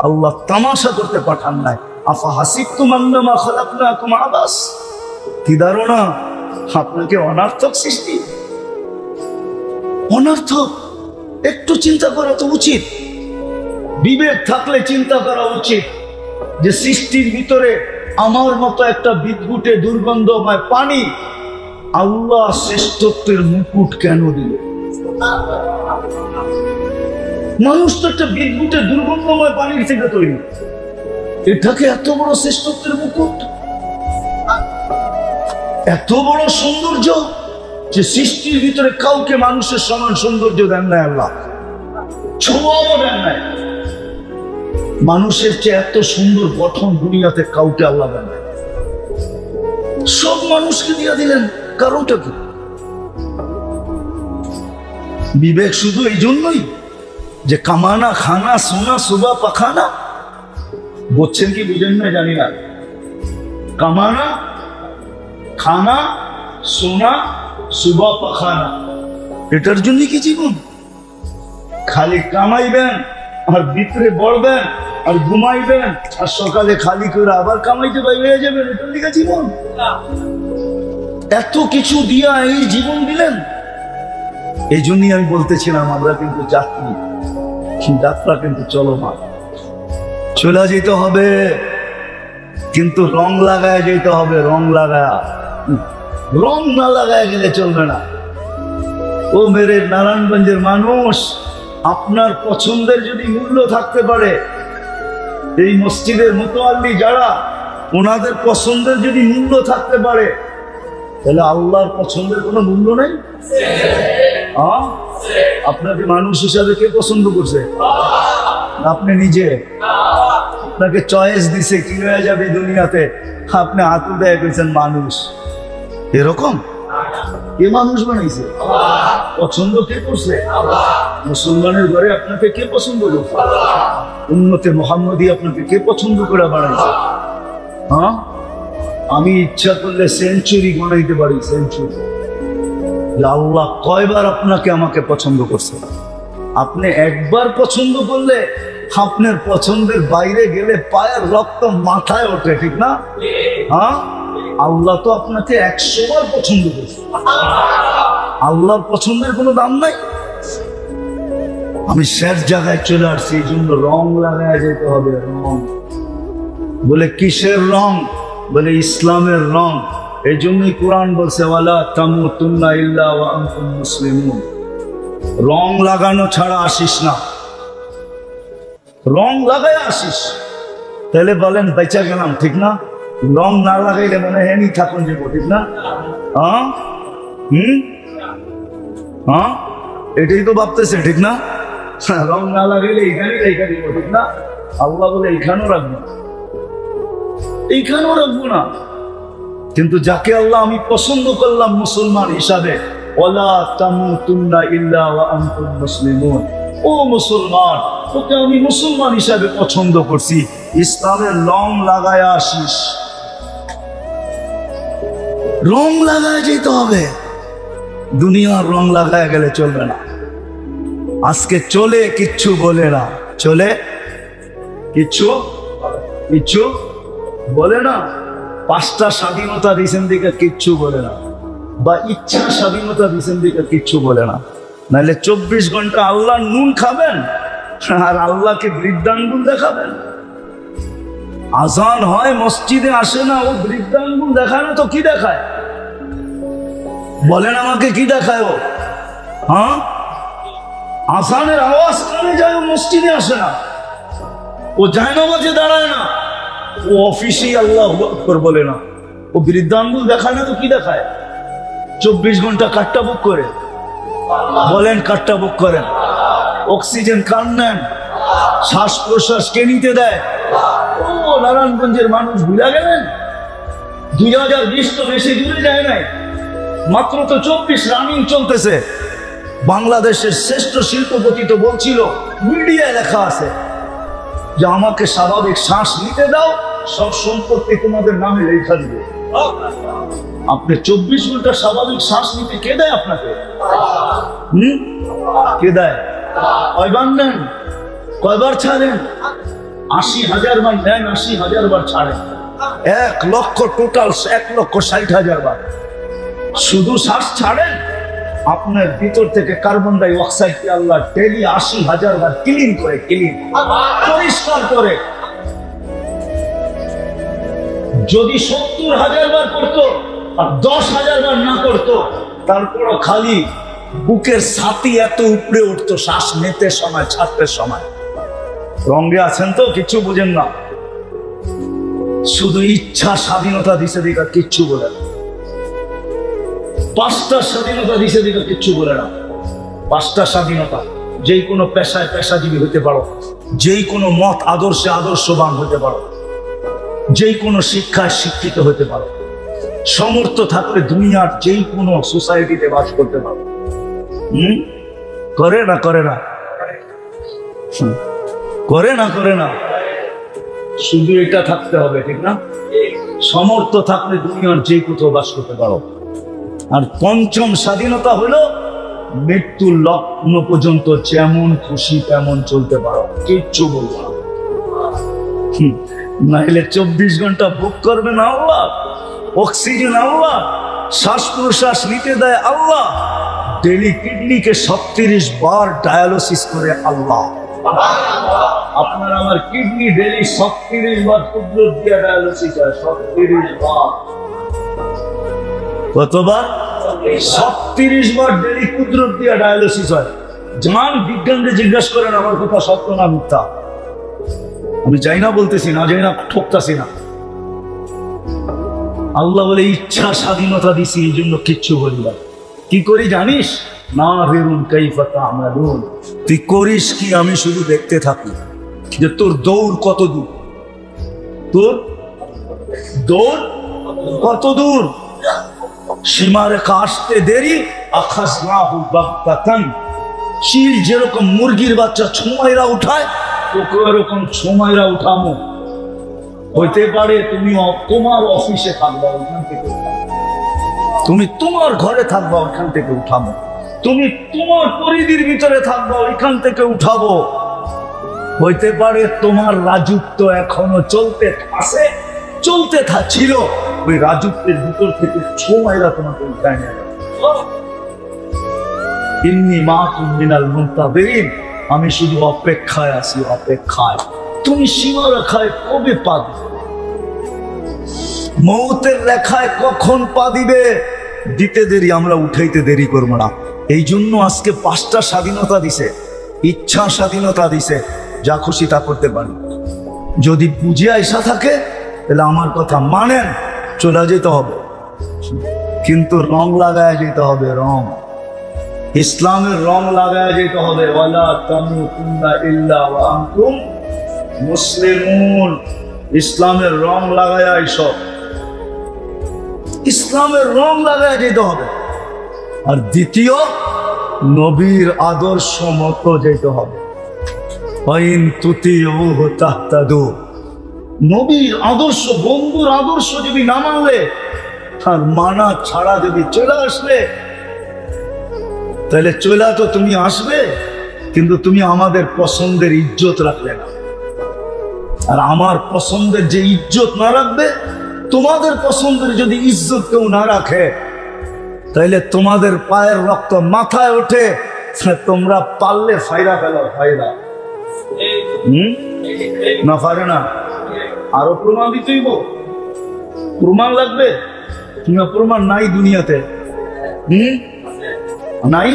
আল্লাহ তামাশা করতে পাঠান নাই। আফা হাসিবতুম আন্নামা খালাকনাকুম আবাস, কি ধারণা আপনাকে অনার্থক সৃষ্টি? অনার্থক? একটু চিন্তা করা তো উচিত, বিবেক থাকলে চিন্তা করা উচিত যে সৃষ্টির ভিতরে আমার মতো একটা বিদ্যুটে দুর্গন্ধময় পানি আল্লাহ শ্রেষ্ঠত্বের মুকুট কেন দিল? মানুষ তো একটা বিদ্যুটে দুর্গন্ধময় পানির থেকে তৈরি, এটাকে এত বড় শ্রেষ্ঠত্বের মুকুট, এত বড় সৌন্দর্য যে সৃষ্টির ভিতরে কাউকে মানুষের সমান সৌন্দর্য দেন নাই আল্লাহ, ছোঁয়াও দেন নাই। মানুষের চেয়ে এত সুন্দর গঠন দুনিয়াতে কাউকে আল্লাহ দেন নাই, সব মানুষকে দিয়ে দিলেন। কারণটা কি? বিবেক শুধু এই জন্যই যে কামানা, খানা, সোনা, সুবা, পাখানা। বুঝছেন কি বুঝেন না জানি না। কামানা, খানা, সোনা, সুবা, পাখানা, এটার জন্য কি জীবন? খালি কামাইবেন আর ভিতরে বড়বেন আর ঘুমাইবেন আর সকালে খালি করে আবার কামাইতে বাইরে যাবেন, এটার দিকে জীবন? এত কিছু দিয়া এই জীবন দিলেন। এই জন্যই আমি বলতেছিলাম আমরা কিন্তু যাত্রী, যাত্রা কিন্তু চলমান। চলে যেতে হবে কিন্তু রং লাগায় যেতে হবে, রং লাগায়। রং না লাগায় গেলে চলবে না। ও মেরে নারায়ণগঞ্জের মানুষ, আপনার পছন্দের যদি মূল্য থাকতে পারে, এই মসজিদের মুতাআল্লি যারা, ওনাদের পছন্দের যদি মূল্য থাকতে পারে, তাহলে আল্লাহর পছন্দের কোনো মূল্য নেই। আপনাকে মানুষ হিসাবে কে পছন্দ করছে? আপনি নিজে। আপনাকে চয়েস দিছে কি হয়ে যাবে দুনিয়াতে, আপনি হাত উঠায় গেছেন মানুষ। এরকম কে মানুষ বানাইছে? পছন্দ কে করছে? মুসলমানের ঘরে আপনাকে কে পছন্দ করছে? উম্মতে মুহাম্মদী আপনাকে কে পছন্দ করে বানাইছে? আমি ইচ্ছা করলে সেঞ্চুরি গণাইতে পারি, সেঞ্চুরি। আল্লাহ কয়বার আপনাকে আমাকে পছন্দ করছে? আপনি একবার পছন্দ করলে আপনার পছন্দের বাইরে গেলে পায়ের রক্ত মাথায় ওঠে, ঠিক না? আল্লাহ তো আপনাকে 100 বার পছন্দ করছে। আল্লাহর পছন্দের কোনো দাম নাই। আমি শেষ জায়গায় চলে আসছি, এই জন্য রং লাগায় যেতে হবে। রং বলে কিসের রং? বলে ইসলামের রং। এই জন্যই কোরআন বলছে ওয়ালা তামুতুন্না ইল্লা ওয়া আনতুম মুসলিমুন। রং লাগানো ছাড়া আসিস না, রং লাগায় আসিস, তাহলে বলেন বেঁচে গেলাম, ঠিক না? রং না লাগাইলে মনে হয় নি থাকুন যে, ঠিক না? এটাই তো ভাবতেছে, ঠিক না? রং না লাগাইলে এইখানেই রেখে দিব, ঠিক না? আল্লাহ বলে এইখানেও রাখবো, এইখানেও রাখবো না। কিন্তু যাকে আল্লাহ আমি পছন্দ করলাম মুসলমান হিসাবে, ওয়ালা তামুতুন্না ইল্লা ওয়া আনতুম মুসলিমুন, ও মুসলমান, তোকে আমি মুসলমান হিসাবে পছন্দ করছি। ইসলামের রং লাগায় আসিস, রং লাগায় যেতে হবে। দুনিয়ার রং লাগায় গেলে চলবে না। আজকে চলে কিচ্ছু বলে না, চলে কিচ্ছু কিচ্ছু বলে না। 5টা স্বাধীনতা দিয়েছেন দিকে কিচ্ছু বলে না, বা ইচ্ছা স্বাধীনতা দিয়েছেন দিকে কিচ্ছু বলে না। নাহলে 24 ঘন্টা আল্লাহ নুন খাবেন আর আল্লাহকে বৃদ্ধাঙ্গুল দেখাবেন। আজান হয় মসজিদে আসে না, ও বৃদ্ধাঙ্গুল দেখায় না তো কি দেখায়? বলেন আমাকে কি দেখায় ও? আজানের আওয়াজ কানে যায়, ও মসজিদে আসে না, ও জায়নামাজে দাঁড়ায় না, ও অফিসেই আল্লাহু আকবার বলে না, ও বৃদ্ধাঙ্গুল দেখায় না তো কি দেখায়? 24 ঘন্টা কাটটা বুক করে, বলেন কাটটা বুক করেন। অক্সিজেন কান নেন, শ্বাস প্রশ্বাস কে নিতে দেয়? ও নারায়ণগঞ্জের মানুষ ভুলে গেলেন? 2020 তো বেশি দূরে যায় নাই, মাত্র তো 24 রানিং চলতেছে। বাংলাদেশের শ্রেষ্ঠ শিল্পপতি তো বলছিল, মিডিয়ায় লেখা আছে যে আমাকে স্বাভাবিক শ্বাস নিতে দাও, সব সম্পত্তি তোমাদের নামে লেখা দিবে। আপনি 24 ঘন্টা স্বাভাবিক শ্বাস নিতে কে দেয় আপনাকে? কে দেয়? কয়বার নেন, কয়বার ছাড়েন? 80,000 বার নেন, 80,000 বার ছাড়েন, 1 লক্ষ টোটাল 1,60,000 বার শুধু শ্বাস ছাড়েন, আপনার ভিতর থেকে কার্বন ডাই অক্সাইডকে আল্লাহ ডেইলি 80,000 বার ক্লিন করে, পরিষ্কার করে। যদি 70,000 বার করতো আর 10,000 বার না করতো, তারপরও খালি বুকের ছাতি এত উপরে উঠতো শ্বাস নিতে সময়, ছাড়তে সময়। রঙে আছেন তো, কিচ্ছু বুঝেন না। শুধু ইচ্ছা স্বাধীনতা দিছে দিকা কিচ্ছু বলে না। 5টা স্বাধীনতা দিছে দিকা কিচ্ছু বলে না। 5টা স্বাধীনতা, যেই কোনো পেশায় পেশাজীবী হতে পারো, যেই কোনো মত আদর্শে আদর্শবান হতে পারো, যেই কোনো শিক্ষায় শিক্ষিত হতে পারো, সমর্থ থাকলে দুনিয়ার যেই কোনো সোসাইটিতে বাস করতে পারো। করে না করে না করে না করে না, শুধু এটা থাকতে হবে, ঠিক না? সমর্থ থাকলে দুনিয়ার যে কোথাও বাস করতে পারো। আর 5ম স্বাধীনতা হলো মৃত্যুর লগ্ন পর্যন্ত যেমন খুশি তেমন চলতে পারো, কিচ্ছু বলবো না। নাহলে 24 ঘন্টা ভোগ করবে না আল্লাহ, অক্সিজেন আল্লাহ, শ্বাস প্রশ্বাস নিতে দেয় আল্লাহ, ডেলি কিডনিকে 36 বার ডায়ালিসিস করে আল্লাহ। আপনার আমার কিডনি ডেলি 36 বার কুদরত দিয়ে ডায়ালিসিস হয়, 36 বার। কতবার? 36 বার ডেলি কুদরত দিয়ে ডায়ালিসিস হয়। জান বিজ্ঞানকে জিজ্ঞাসা করেন আমার কথা সত্য না মিথ্যা। আমি যাই না বলতেছি না, যাই না ঠকতাছি না। আল্লাহ বলে ইচ্ছা স্বাধীনতা দিছি, এই জন্য কিচ্ছু বলি না। কি করি জানিস? না বেরুন কাইফা তা'মালুন, তুই করিস কি আমি শুধু দেখতে থাকি যে তোর দৌড় কত দূর, তোর দৌড় কত দূর। সীমারেখা আসতে দেরি, আখাযনাহু বাগতাতান, চিল যেরকম মুরগির বাচ্চা ছোমাইরা উঠায়, তোকে এরকম ছোমাইরা উঠামো। হইতে পারে তুমি তোমার অফিসে থাকবা, ওইখান থেকে তুমি তোমার ঘরে থাকবা, ওইখান থেকে উঠাবো। তুমি তোমার পরিধির ভিতরে থাকবা, ওইখান থেকে উঠাবো। হইতে পারে তোমার রাজত্ব এখনো চলতে আছে, চলতে ছিল, ওই রাজত্বের ভিতর থেকে ছোমাইরা তোমাকে উঠায় নেবে। ইন্নী মাকুম মিনাল মুনতাযিরিন, আমি শুধু অপেক্ষায় আছি, অপেক্ষায়। তুমি সীমারেখায় কবে পা দিবে? মৌতের রেখায় কখন পা দিবে? দিতে দেরি, আমরা উঠাইতে দেরি করবো না। এই জন্য আজকে 5টা স্বাধীনতা দিছে, ইচ্ছা স্বাধীনতা দিছে, যা খুশি তা করতে পারি। যদি বুঝে আইসা থাকে তাহলে আমার কথা মানেন, চলে যেতে হবে, কিন্তু রং লাগায় যেতে হবে। রং, ইসলামের রং লাগায় যেতে হবে। ওয়ালা তামুতুন্না ইল্লা ওয়া আনতুম মুসলিমুন, ইসলামের রং লাগায় আইসো, ইসলামের রং লাগায় যেতে হবে। আর দ্বিতীয়, নবীর আদর্শ মতো যেতে হবে। ওয়াইন তুতিউহু তাহতাদু, নবীর আদর্শ, বন্ধুর আদর্শ যদি না মানলে আর মানা ছাড়া যদি চলে আসলে, তাহলে চলে তো তুমি আসবে, কিন্তু তুমি আমাদের পছন্দের ইজ্জত রাখলে না। আর আমার পছন্দের যে ইজ্জত না রাখবে, তোমাদের পছন্দের যদি ইজ্জত কেউ না রাখে, তাইলে তোমাদের পায়ের রক্ত মাথায় ওঠে, তোমরা পারলে ফায়দা ফেলো, ফায়দা না পারে না। আরো প্রমাণ দিতেই প্রমাণ লাগবে, তুমি প্রমাণ নাই দুনিয়াতে, নাই।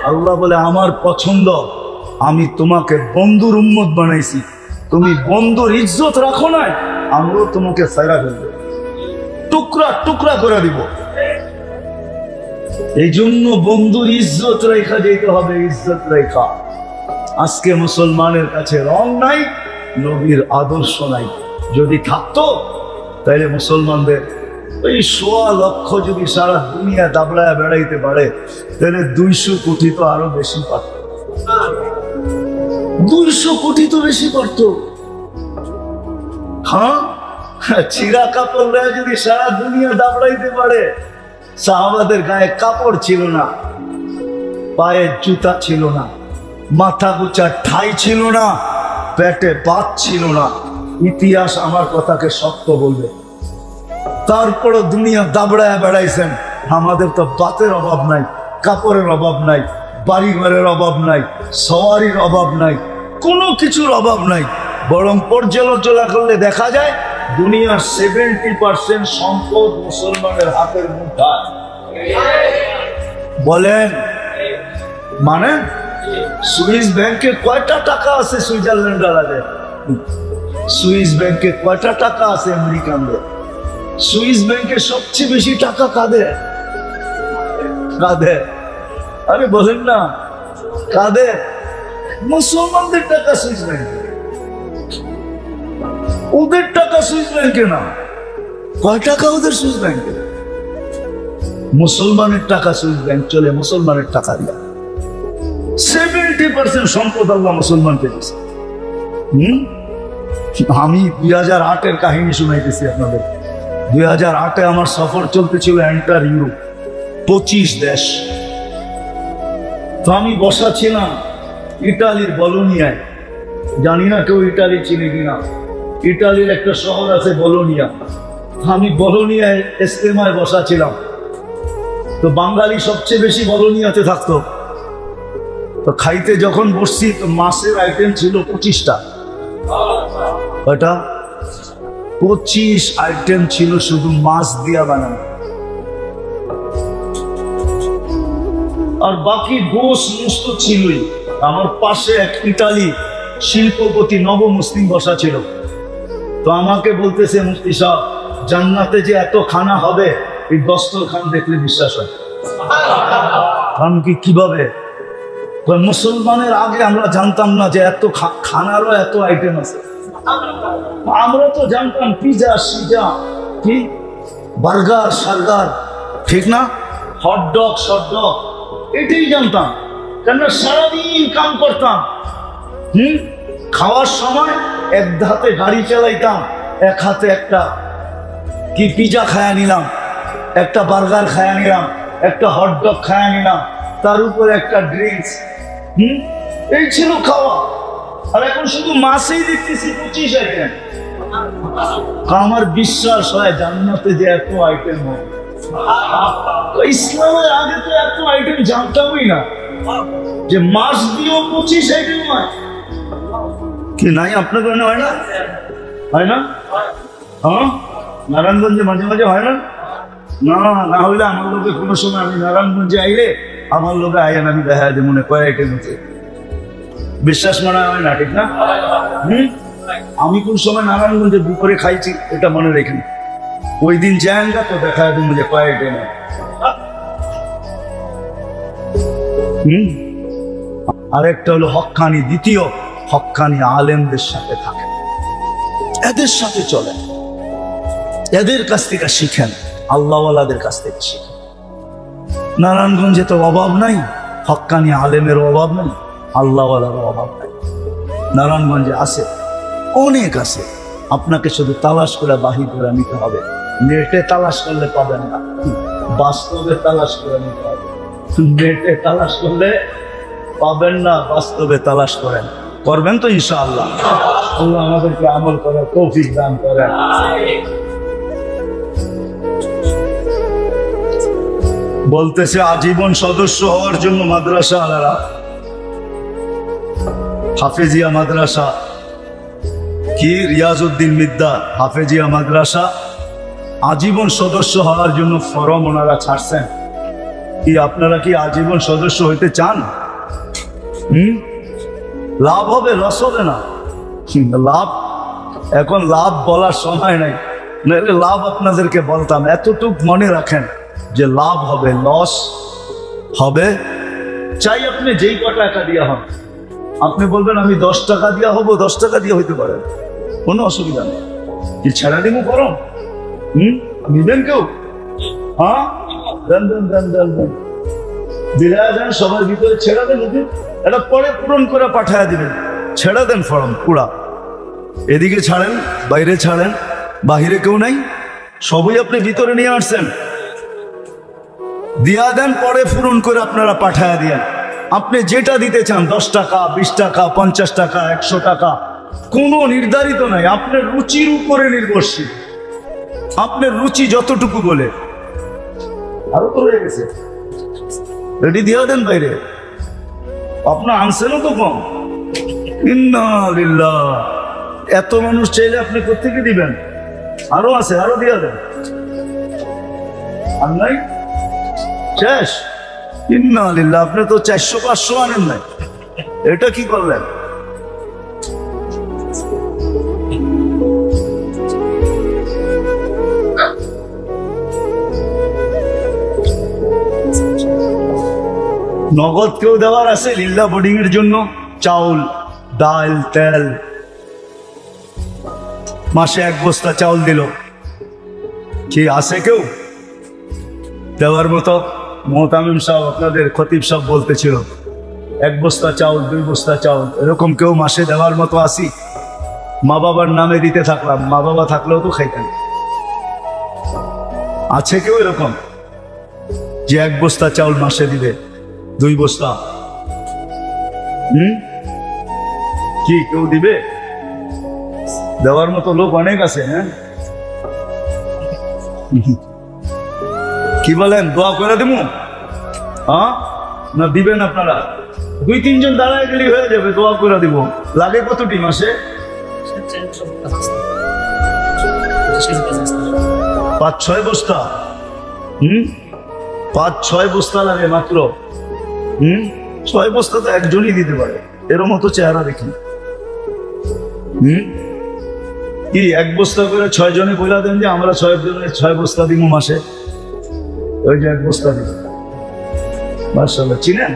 আল্লাহ বলে আমার পছন্দ, আমি তোমাকে বন্ধুর উম্মত বানাইছি, তুমি বন্ধুর ইজ্জত রাখো না, আমরাও তোমাকে ফায়দা ফেলবো, টুকরা টুকরা করে দিব। এই জন্য বন্ধুর ইজ্জত রেখা যেতে হবে, ইজ্জত রেখা। আজকে মুসলমানের কাছে রং নাই, নবীর আদর্শ নাই। যদি থাকতো তাহলে মুসলমানদের ওই 1.25 লক্ষ যদি সারা দুনিয়া দাবড়ায় বেড়াইতে পারে, তাহলে 200 কোটি তো আরো বেশি পারত, 200 কোটি তো বেশি পারত। হ্যাঁ, ছিঁড়া কাপড় যদি সারা দুনিয়া দাবড়াইতে পারে, সাহাবাদের গায়ে কাপড় ছিল না, পায়ে জুতা ছিল না, মাথা গোছা ঠাই ছিল না, পেটে ভাত ছিল না, ইতিহাস আমার কথাকে সত্য বলবে। তারপরে দুনিয়া দাবড়ায় বেড়াইছেন। আমাদের তো ভাতের অভাব নাই, কাপড়ের অভাব নাই, বাড়ি ঘরের অভাব নাই, সওয়ারির অভাব নাই, কোনো কিছুর অভাব নাই। বরং পর্যালোচনা করলে দেখা যায় দুনিয়ার 70% সম্পদ মুসলমানের হাতের মুঠায়। বলেন মানে সুইস ব্যাংকে কয়টা টাকা আছে সুইজারল্যান্ড আলাদের? সুইস ব্যাংকে কয়টা টাকা আছে আমেরিকানদের? সুইস ব্যাংকে সবচেয়ে বেশি টাকা কাদের? কাদের? আরে বলেন না, কাদের? মুসলমানদের টাকা সুইস ব্যাংকে। ওদের টাকা সুইস ব্যাংকে না। কয় টাকা ওদের সুইস ব্যাংকে? মুসলমানের টাকা সুইস ব্যাংক চলে মুসলমানের টাকা দিয়া। 70% সম্পদ আল্লাহ মুসলমানকে দিয়েছে। আমি 2008-এর কাহিনী শুনাইতেছি আপনাদের। 2008-এ আমার সফর চলতেছিল এন্টার ইউরোপ, 25 দেশ। তো আমি বসা ছিলাম ইটালির বলোনিয়ায়। জানি না কেউ ইটালি চিনে কিনা। ইটালির একটা শহর আছে বলোনিয়া। আমি বলোনিয়ায় ইস্তেমায় বসা ছিলাম। তো বাঙালি সবচেয়ে বেশি বলোনিয়াতে থাকতো। তো খাইতে যখন বসছি তো মাছের আইটেম ছিল 25টা। ওটা 25 আইটেম ছিল শুধু মাছ দিয়া বানানো, আর বাকি গোশ মুস্ত ছিলই। আমার পাশে এক ইটালি শিল্পপতি নবমুসলিম বসা ছিল। তো আমাকে বলতেছে, মুফতি সাহেব জান্নাতে যে এত খানা হবে এই দস্তরখান দেখলে বিশ্বাস হয়। আমি কি কিভাবে? মুসলমানের আগে আমরা জানতাম না যে এত খানারও এত আইটেম আছে। আমরা তো জানতাম পিজা সিজা, কি বার্গার সার্গার, ঠিক না, হটডগ শটডগ, এটাই জানতাম। কেন সারাদিন কাম করতাম। খাওয়ার সময় এক হাতে গাড়ি চালাইতাম, এক হাতে একটা কি পিজা খায়া নিলাম, একটা বার্গার খায়া নিলাম, একটা হটডগ খায়া নিলাম, তার উপরে একটা ড্রিঙ্কস। এই ছিল খাওয়া। আর এখন শুধু মাছেই দেখতেছি 25 আইটেম। আমার বিশ্বাস হয় জান্নাতে যে এত আইটেম হয়। ইসলামের আগে তো এত আইটেম জানতামই না যে মাছ দিয়েও 25 আইটেম হয়। কি নাই আপনার কারণে হয় না? হয় না? হ্যাঁ, নারায়ণগঞ্জে মাঝে মাঝে হয় না? না, না হইলে আমার লোকে কোনো সময় আমি নারায়ণগঞ্জে আইলে আমার লোকে আইন আমি দেখা যায় মনে কয় আইটেম হচ্ছে। বিশ্বাস মনে হয় না, ঠিক না? আমি কোন সময় নারায়ণগঞ্জে দুপুরে খাইছি এটা মনে রেখে, ওই দিন যায়গা তো দেখা যায় মুঝে কয় আইটেম। আরেকটা হলো হক্কানি। দ্বিতীয়, হক্কানি আলেমদের সাথে থাকেন, এদের সাথে চলেন, এদের কাছ থেকে শিখেন, আল্লাহওয়ালাদের কাছ থেকে শিখেন। নারায়ণগঞ্জে তো অভাব নাই, হক্কানি আলেমের অভাব নাই, আল্লাহওয়ালার অভাব নাই। নারায়ণগঞ্জে আছে, অনেক আছে। আপনাকে শুধু তালাশ করে বাহির করে নিতে হবে। নেটে তালাশ করলে পাবেন না, বাস্তবে তালাশ করে নিতে হবে। নেটে তালাশ করলে পাবেন না, বাস্তবে তালাশ করেন। করবেন তো ইনশাআল্লাহ। আল্লাহ আমাদেরকে আমল করার তৌফিক দান করেন। বলতেছে আজীবন সদস্য হওয়ার জন্য মাদ্রাসা আলারা, হাফেজিয়া মাদ্রাসা, কি রিয়াজউদ্দিন মিদ্দা হাফেজিয়া মাদ্রাসা, আজীবন সদস্য হওয়ার জন্য ফরম ওনারা ছাড়ছেন। কি আপনারা কি আজীবন সদস্য হইতে চান? লাভ হবে, লস হবে না। লাভ এখন লাভ বলার সময় নাই, নাহলে লাভ আপনাদেরকে বলতাম। এতটুক মনে রাখেন যে লাভ হবে, লস হবে। চাই আপনি যেই ক টাকা দিয়া হন, আপনি বলবেন আমি 10 টাকা দিয়া হব, 10 টাকা দিয়ে হইতে পারে, কোনো অসুবিধা নেই। কি ছেড়া দিব করো? নিবেন কেউ? হ্যাঁ, দেন দেন দেন দেন দেন, দিলে যান সবার ভিতরে ছেড়া দেন। এটা পরে পূরণ করে পাঠায় দিবেন। ছেড়া দেন ফর্ম পুরা, এদিকে ছাড়েন, বাইরে ছাড়েন, বাহিরে কেউ নাই, সবই আপনি ভিতরে নিয়ে আসছেন। দিয়া দেন, পরে পূরণ করে আপনারা পাঠায় দিয়েন। আপনি যেটা দিতে চান, 10 টাকা, 20 টাকা, 50 টাকা, 100 টাকা, কোনো নির্ধারিত নাই, আপনার রুচির উপরে নির্ভরশীল। আপনার রুচি যতটুকু বলে। আরো তো হয়ে গেছে, রেডি দিয়ে দেন বাইরে, আপনার আনছেনও তো কম। ইন্না লিল্লাহ, এত মানুষ চাইলে আপনি কোত্থেকে দিবেন? আরো আছে, আরো দিয়ে দেন। আর নাই, শেষ। ইন্না লিল্লাহ, আপনি তো 400-500 আনেন নাই, এটা কি করলেন? নগদ কেউ দেওয়ার আছে লিল্লা বোর্ডিং এর জন্য? চাউল, ডাল, তেল, মাসে 1 বস্তা চাউল দিল, কি আছে কেউ দেওয়ার মতো? মোহতামিম সাহেব, আপনাদের খতিব সাহেব বলতেছিল 1 বস্তা চাউল, 2 বস্তা চাউল, এরকম কেউ মাসে দেওয়ার মতো আসি? মা বাবার নামে দিতে থাকলাম, মা বাবা থাকলেও তো খাইতেন। আছে কেউ এরকম যে 1 বস্তা চাউল মাসে দিবে, 2 বস্তা? কি কেউ দিবে? দেওয়ার মতো লোক অনেক আছে। হ্যাঁ, কি বলেন, দোয়া করে দেবো? হ্যাঁ, না দিবেন আপনারা? 2-3 জন দাঁড়ায় গেলে হয়ে যাবে, দোয়া করে দিব। লাগে কতটি মাসে? 5-6 বস্তা। 5-6 বস্তা লাগে মাত্র। 6 বস্তা তো একজনই দিতে পারে, এর মতো চেহারা দেখি। কি 1 বস্তা করে 6 জনে বইলা দেন যে আমরা 6 জনের 6 বস্তা দিব মাসে, ওই যে 1 বস্তা দিব। মাশাআল্লাহ, চিনেন?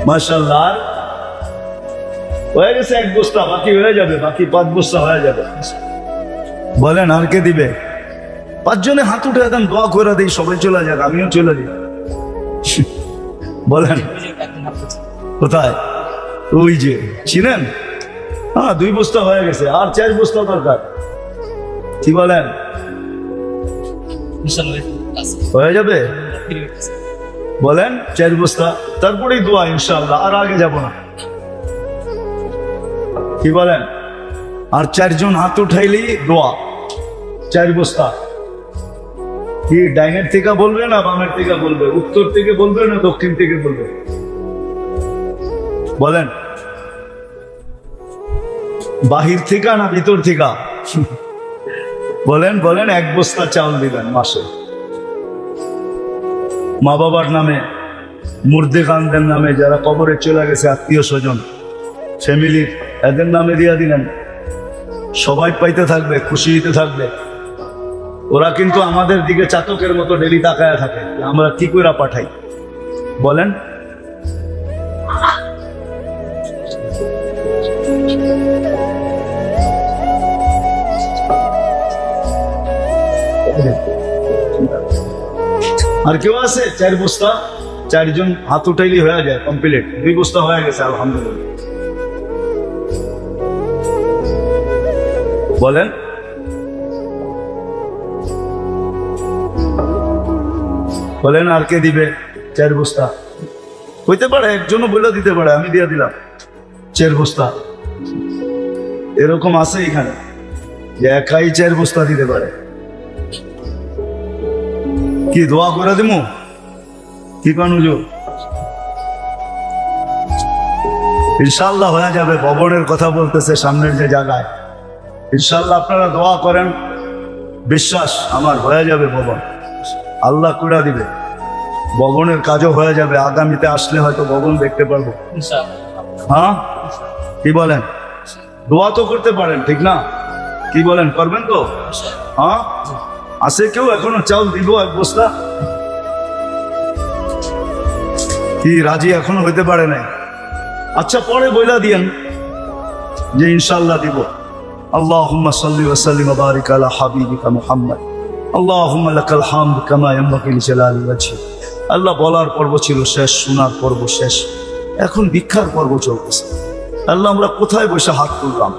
মাশাআল্লাহ, হয়ে গেছে 1 বস্তা, বাকি হয়ে যাবে, বাকি 5 বস্তা হয়ে যাবে। বলেন আর কে দিবে? 5 জনে হাত উঠে দেন, দোয়া করে দিই, সবাই চলে যাক, আমিও চলে যাই। বলেন কোথায়? ওই যে, চিনেন? হ্যাঁ, 2 বস্তা হয়ে গেছে, আর 4 বস্তা দরকার। কি বলেন, হয়ে যাবে? বলেন 4 বস্তা, তারপরেই দোয়া ইনশাআল্লাহ, আর আগে যাব না। কি বলেন? আর 4 জন হাত উঠাইলেই দোয়া। 4 বস্তা। কি ডাইনের থেকে বলবে না বামের থেকে বলবে? উত্তর থেকে বলবে না দক্ষিণ থেকে বলবে? বলেন, বাহির থেকে না ভিতর থেকে? বলেন বলেন, 1 বস্তা চাউল দিবেন মাসে, মা বাবার নামে, মুর্দে খানদের নামে, যারা কবরে চলে গেছে, আত্মীয় স্বজন, ফ্যামিলির, এদের নামে দিয়া দিলেন। সবাই পাইতে থাকবে, খুশি হইতে থাকবে। ওরা কিন্তু আমাদের দিকে চাতকের মতো ডেলি তাকায় থাকে, আমরা কি করে পাঠাই। বলেন, আর কেউ আছে? 4 বস্তা, 4 জন হাত উঠাইলি হয়ে যায় কমপ্লিট। 2 বস্তা হয়ে গেছে আলহামদুলিল্লাহ। বলেন, বলেন আর কে দিবে? 4 বস্তা হইতে পারে, একজনও বলে দিতে পারে, আমি দিয়ে দিলাম 4 বস্তা। এরকম আছে এখানে যে একাই 4 বস্তা দিতে পারে। কি দোয়া করে দিব? কি কান হুজুর? ইনশাআল্লাহ হয়ে যাবে। ভবনের কথা বলতেছে সামনের যে জায়গায়, ইনশাআল্লাহ আপনারা দোয়া করেন, বিশ্বাস আমার হয়ে যাবে ভবন, আল্লাহ করে দিবে। ভবনের কাজও হয়ে যাবে, আগামীতে আসলে হয়তো ভবন দেখতে পারবো। হ্যাঁ, কি বলেন? দোয়া তো করতে পারেন, ঠিক না? কি বলেন, করবেন তো? হ্যাঁ, আছে কেউ এখনো চাউল দিব 1 বস্তা? কি রাজি এখনো হইতে পারে নাই? আচ্ছা, পরে বইলা দিয়েন যে ইনশাআল্লাহ দিব। আল্লাহুম্মা সাল্লি ওয়া সাল্লিম ওয়া বারিক আলা হাবিবিকা মুহাম্মদ। আল্লাহুম্মা লাকাল হামদু কামা ইয়ানবাগি লিজালালি ওয়াজহি। আল্লাহ বলার পর্ব ছিল শেষ, শোনার পর্ব শেষ, এখন ভিক্ষার পর্ব চলতেছে। আল্লাহ, আমরা কোথায় বসে হাত তুললাম?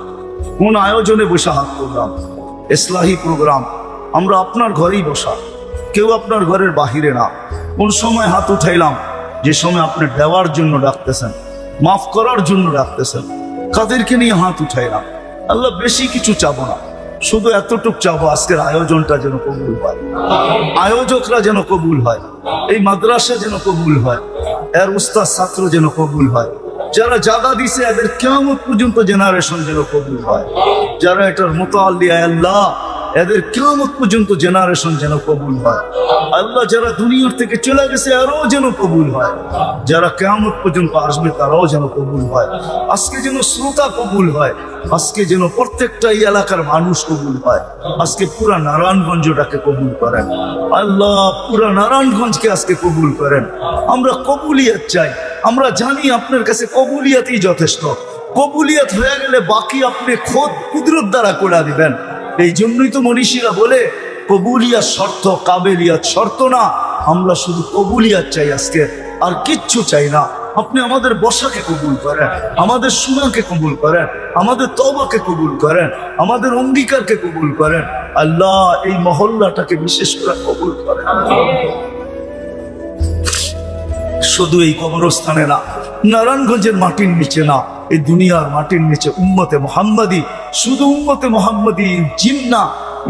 কোন আয়োজনে বসে হাত তুললাম? ইসলাহি প্রোগ্রাম, আমরা আপনার ঘরেই বসা, কেউ আপনার ঘরের বাহিরে না। কোন সময় হাত উঠাইলাম? যে সময় আপনি দেওয়ার জন্য ডাকতেছেন। মাফ করার জন্য ডাকতেছেন। কাদেরকে নিয়ে হাত উঠাই না, আল্লাহ বেশি কিছু চাবো না, শুধু এতটুক চাবো আজকের আয়োজনটা যেন কবুল হয়, আয়োজকরা যেন কবুল হয়, এই মাদ্রাসা যেন কবুল হয়, এর উস্তাদ ছাত্র যেন কবুল হয়, যারা জায়গা দিছে এদের কিয়ামত পর্যন্ত জেনারেশন যেন কবুল হয়, যারা এটার মুতাআল্লি আল্লাহ এদের কিয়ামত পর্যন্ত জেনারেশন যেন কবুল হয়। আল্লাহ যারা দুনিয়ার থেকে চলে গেছে আরো যেন কবুল হয়, যারা কিয়ামত পর্যন্ত আসবে তারাও যেন কবুল হয়। আজকে যেন শ্রোতা কবুল হয়, আজকে যেন প্রত্যেকটা এই এলাকার মানুষ কবুল হয়। আজকে পুরা নারায়ণগঞ্জটাকে কবুল করেন আল্লাহ, পুরা নারায়ণগঞ্জকে আজকে কবুল করেন। আমরা কবুলিয়ত চাই, আমরা জানি আপনার কাছে কবুলিয়তই যথেষ্ট। কবুলিয়ত হয়ে গেলে বাকি আপনি খোদ কুদরত দ্বারা করে দিবেন। এই জন্যই তো মনীষীরা বলে কবুলিয়াত শর্ত, কাবেলিয়াত শর্ত না। আমরা শুধু কবুলিয়াত চাই আজকে, আর কিচ্ছু চাই না। আপনি আমাদের বসাকে কবুল করেন, আমাদের শোনাকে কবুল করেন, আমাদের তওবাকে কবুল করেন, আমাদের অঙ্গীকারকে কবুল করেন। আল্লাহ এই মহল্লাটাকে বিশেষ করে কবুল করেন। শুধু এই কবরস্থানে না, নারায়ণগঞ্জের মাটির নিচে না, এই দুনিয়ার মাটির নিচে উম্মতে মুহাম্মাদি, শুধু উম্মতে মুহাম্মাদি, জিন না,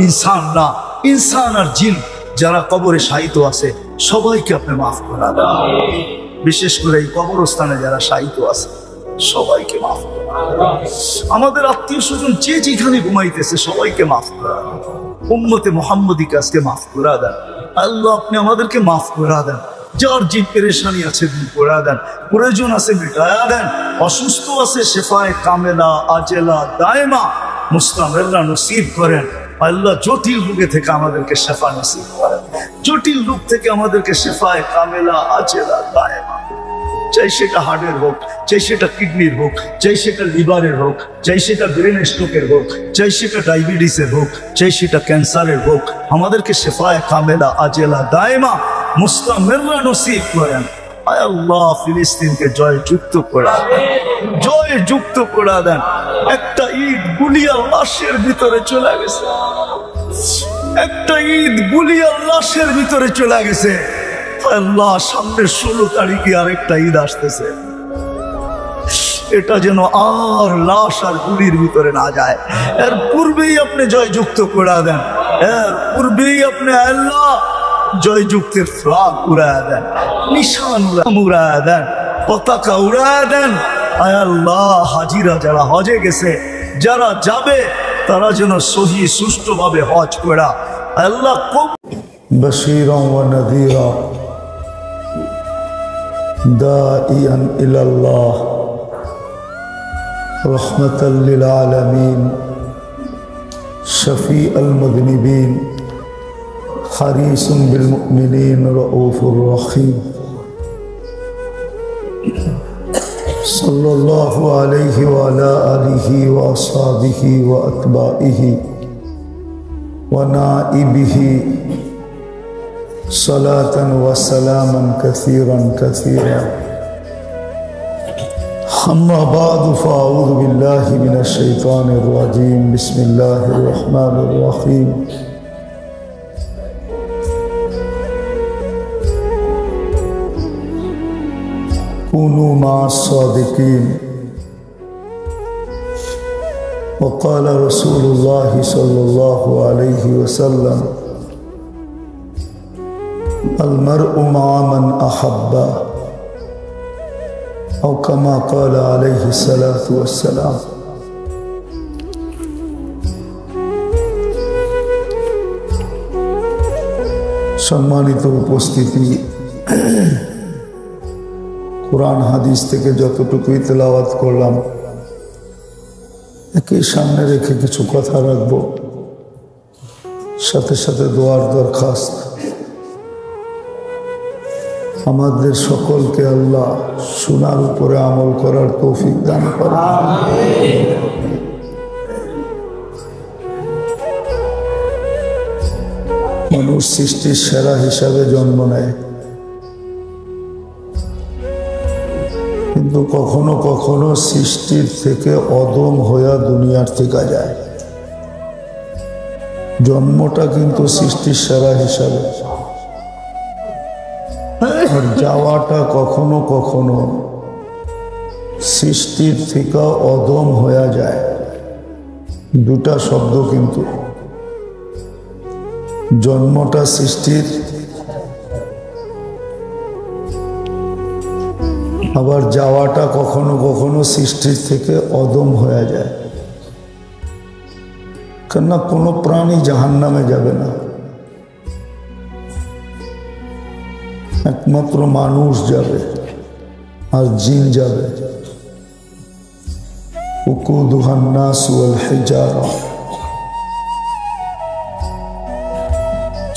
ইনসান না, ইনসান আর জিন যারা কবরে শায়িত আছে সবাইকে আপনি মাফ করা দেন। বিশেষ করে এই কবরস্থানে যারা শায়িত আছে সবাইকে মাফ করা। আমাদের আত্মীয় স্বজন যে যেখানে ঘুমাইতেছে সবাইকে মাফ করা। উম্মতে মুহাম্মাদিকে আজকে মাফ করা দেন আল্লাহ, আপনি আমাদেরকে মাফ করা দেন। যার যে পেরেশানি আছে দূর করে দেন, প্রয়োজন আছে মিটায়া দেন, অসুস্থ আছে শেফায়ে কামেলা আজেলা দায়মা মুস্তামেররা নসিব করেন। আল্লাহ জটিল রোগে থেকে আমাদেরকে শেফা নসিব করেন, জটিল রোগ থেকে আমাদেরকে শেফায়ে কামেলা আজেলা দায়মা, চাই সেটা হার্টের হোক, চাই সেটা কিডনির হোক, চাই সেটা লিভারের হোক, চাই সেটা ব্রেন স্ট্রোকের হোক, চাই সেটা ডায়াবেটিসের হোক, চাই সেটা ক্যান্সারের হোক, আমাদেরকে শেফায়ে কামেলা আজেলা দায়মা মুস্তামেররা নসিব করেন। আয় আল্লাহ ফিলিস্তিনকে জয় যুক্ত করে দেন, জয় যুক্ত করে দেন। একটা ঈদ গুলিয়া লাশের ভিতরে চলে গেছে, একটা ঈদ গুলিয়া লাশের ভিতরে চলে গেছে। আল্লাহ সামনের 16 তারিখে আরেকটা ঈদ আসতেছে, এটা যেন আর লাশ আর গুলির ভিতরে না যায়। এর পূর্বেই আপনি জয় যুক্ত করে দেন, এর পূর্বেই আপনি আল্লাহ জয় যুক্তের ফ্লাগ উড়ায় দেন, নিশান উড়ায় দেন, পতাকা উড়ায় দেন। আয় আল্লাহ হাজিরা যারা হজে গেছে, যারা যাবে তারা যেন সহি সুষ্ঠুভাবে হজ করা। আল্লাহ বশীরান ওয়া নাযীরা দাঈয়ান ইলাল্লাহ রাহমাতাল লিল আলামিন শফীউল মুযনিবিন হারিসুন বিল মুমিনিন রাউফুর রহিম সাল্লাল্লাহু আলাইহি ওয়া আলা আলিহি ওয়া আসহাবিহি ওয়া আতবাইহি ওয়া নাইবিহি সালাতান ওয়া সালামান কাসীরান কাসীরা। আম্মা বা'দু ফাআউযু বিল্লাহি মিনাশ শাইতানির রাজীম। বিসমিল্লাহির রহমানির রহিম। কুনু মা'আস সাদিকিন। وقال رسول الله صلى الله عليه وسلم المرء مع من أحب أو كما قال عليه الصلاة والسلام। সম্মানিত উপস্থিতি, কোরআন হাদিস থেকে যতটুকুই তেলাওয়াত করলাম একে সামনে রেখে কিছু কথা রাখবো, সাথে সাথে দোয়ার দরখাস্ত। আমাদের সকলকে আল্লাহ শোনার উপরে আমল করার তৌফিক দান করেন। মানুষ সৃষ্টির সেরা হিসাবে জন্ম নেয়, কিন্তু কখনো কখনো সৃষ্টির থেকে অদম হইয়া দুনিয়ার থেকে যায়। জন্মটা কিন্তু সৃষ্টির সেরা হিসাবে, আর যাওয়াটা কখনো কখনো সৃষ্টির থেকে অদম হয়ে যায়, দুটা শব্দ কিন্তু। জন্মটা সৃষ্টির, আবার যাওয়াটা কখনো কখনো সৃষ্টির থেকে অদম হয়ে যায়। কেননা কোনো প্রাণী জাহান্নামে যাবে না, একমাত্র মানুষ যাবে আর জিন যাবে। উকুদুহান নাস ওয়াল হিজারা,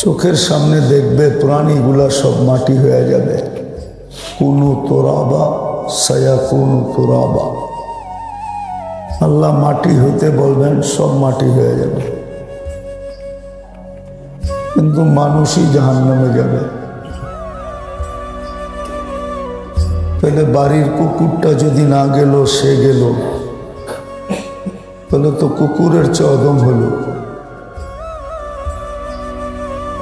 চোখের সামনে দেখবে প্রাণীগুলা সব মাটি হয়ে যাবে। কুনু তুরাবা সায়াকুনু তুরাবা, আল্লাহ মাটি হইতে বলবেন, সব মাটি হয়ে যাবে। কিন্তু মানুষই জাহান্নামে যাবে। তাহলে বাড়ির কুকুরটা যদি না গেল, সে গেল, তাহলে তো কুকুরের চেয়ে অদম হলো।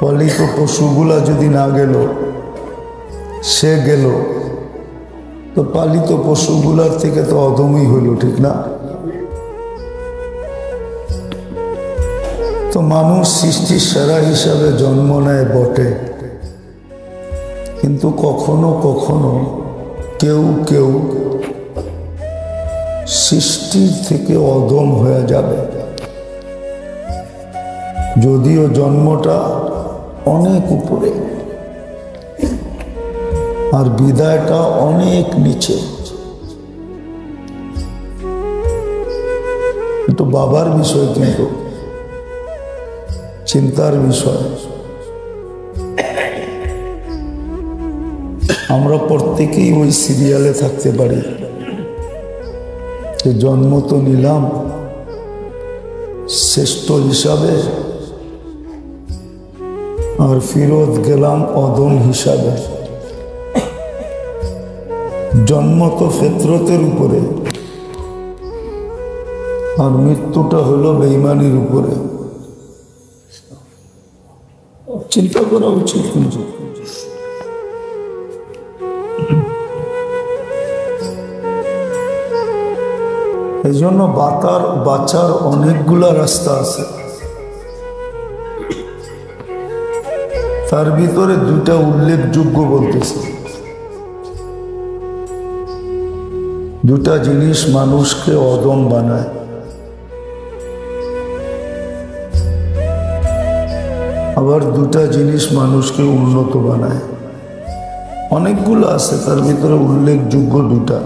পালিত পশুগুলা যদি না গেল, সে গেল, তো পালিত পশুগুলার থেকে তো অদমই হইল, ঠিক না? তো মানুষ সৃষ্টির সেরা হিসাবে জন্ম নেয় বটে, কিন্তু কখনো কখনো কেউ কেউ সৃষ্টির থেকে অদম হয়ে যাবে, যদিও জন্মটা অনেক উপরে আর বিদায়টা অনেক নিচে। একটু বাবার বিষয়, কিন্তু চিন্তার বিষয়। আমরা প্রত্যেকেই ওই সিরিয়ালে থাকতে পারি যে জন্ম তো নিলাম শ্রেষ্ঠ হিসাবে, আর ফিরত গেলাম অদম হিসাবে। জন্ম তো ফিতরতের উপরে, আর মৃত্যুটা হলো বেঈমানির উপরে। চিন্তা করা উচিত। কিন্তু এই জন্য বাঁচার অনেকগুলা রাস্তা আছে, তার ভিতরে দুটা উল্লেখযোগ্য বলতেছে। দুটা জিনিস মানুষকে অদম বানায়। আবার দুটা জিনিস মানুষকে উন্নত বানায়। অনেকগুলো আছে, তার ভিতরে উল্লেখযোগ্য দুটা।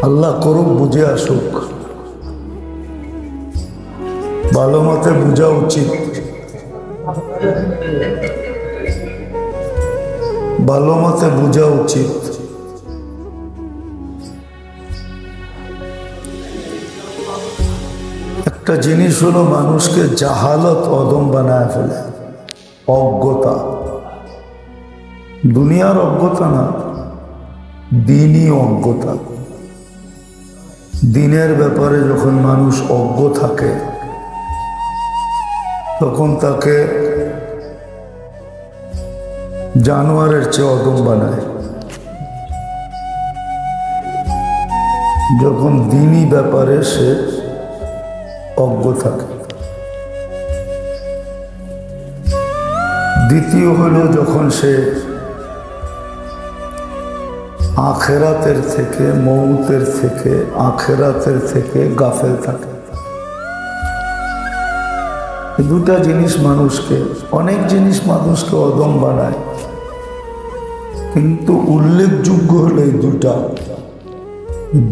আল্লাহ করুক, বুঝে আসুক, ভালো মতে বোঝা উচিত, ভালো মতে বোঝা উচিত। একটা জিনিস হলো মানুষকে জাহালত অদম বানায় ফেলে, অজ্ঞতা। দুনিয়ার অজ্ঞতা না, দিনই অজ্ঞতা। দিনের ব্যাপারে যখন মানুষ অজ্ঞ থাকে, তখন তাকে জানোয়ারের চেয়ে অদম বানায়। যখন দিনই ব্যাপারে সে অজ্ঞ থাকে। দ্বিতীয় হলো যখন সে আখেরাতের থেকে, মৌতের থেকে, আখেরাতের থেকে গাফেল থাকে। দুটা জিনিস মানুষকে, অনেক জিনিস মানুষকে অদম বানায়, কিন্তু উল্লেখযোগ্য হলো এই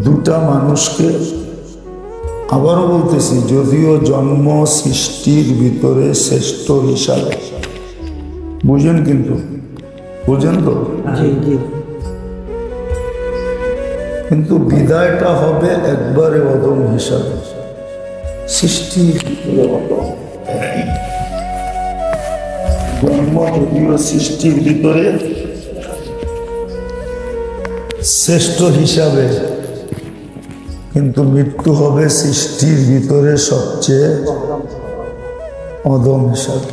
দুটা মানুষকে। আবারও বলতেছি, যদিও জন্ম সৃষ্টির ভিতরে শ্রেষ্ঠ হিসাবে, বুঝেন? কিন্তু বুঝেন তো? কিন্তু বিদায়টা হবে একবারে অদম হিসাবে, সৃষ্টির ভিতরে অদম। জন্ম যদিও সৃষ্টির ভিতরে শ্রেষ্ঠ হিসাবে, কিন্তু মৃত্যু হবে সৃষ্টির ভিতরে সবচেয়ে অদম হিসাবে।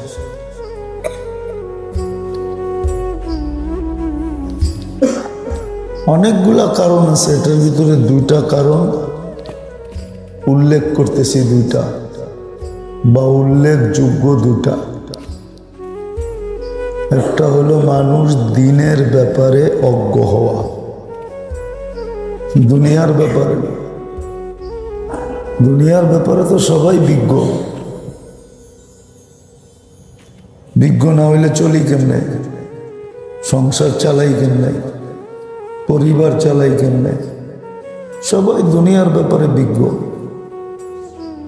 অনেকগুলা কারণ আছে, এটার ভিতরে দুইটা কারণ উল্লেখ করতেছি, দুইটা বা উল্লেখযোগ্য দুটা। একটা হলো মানুষ দিনের ব্যাপারে অজ্ঞ হওয়া, দুনিয়ার ব্যাপারে। দুনিয়ার ব্যাপারে তো সবাই বিজ্ঞ, বিজ্ঞ না হইলে চলি কেমনে, সংসার চালাই কেমনে, পরিবার চালাই কেমনে, সবাই দুনিয়ার ব্যাপারে বিজ্ঞ।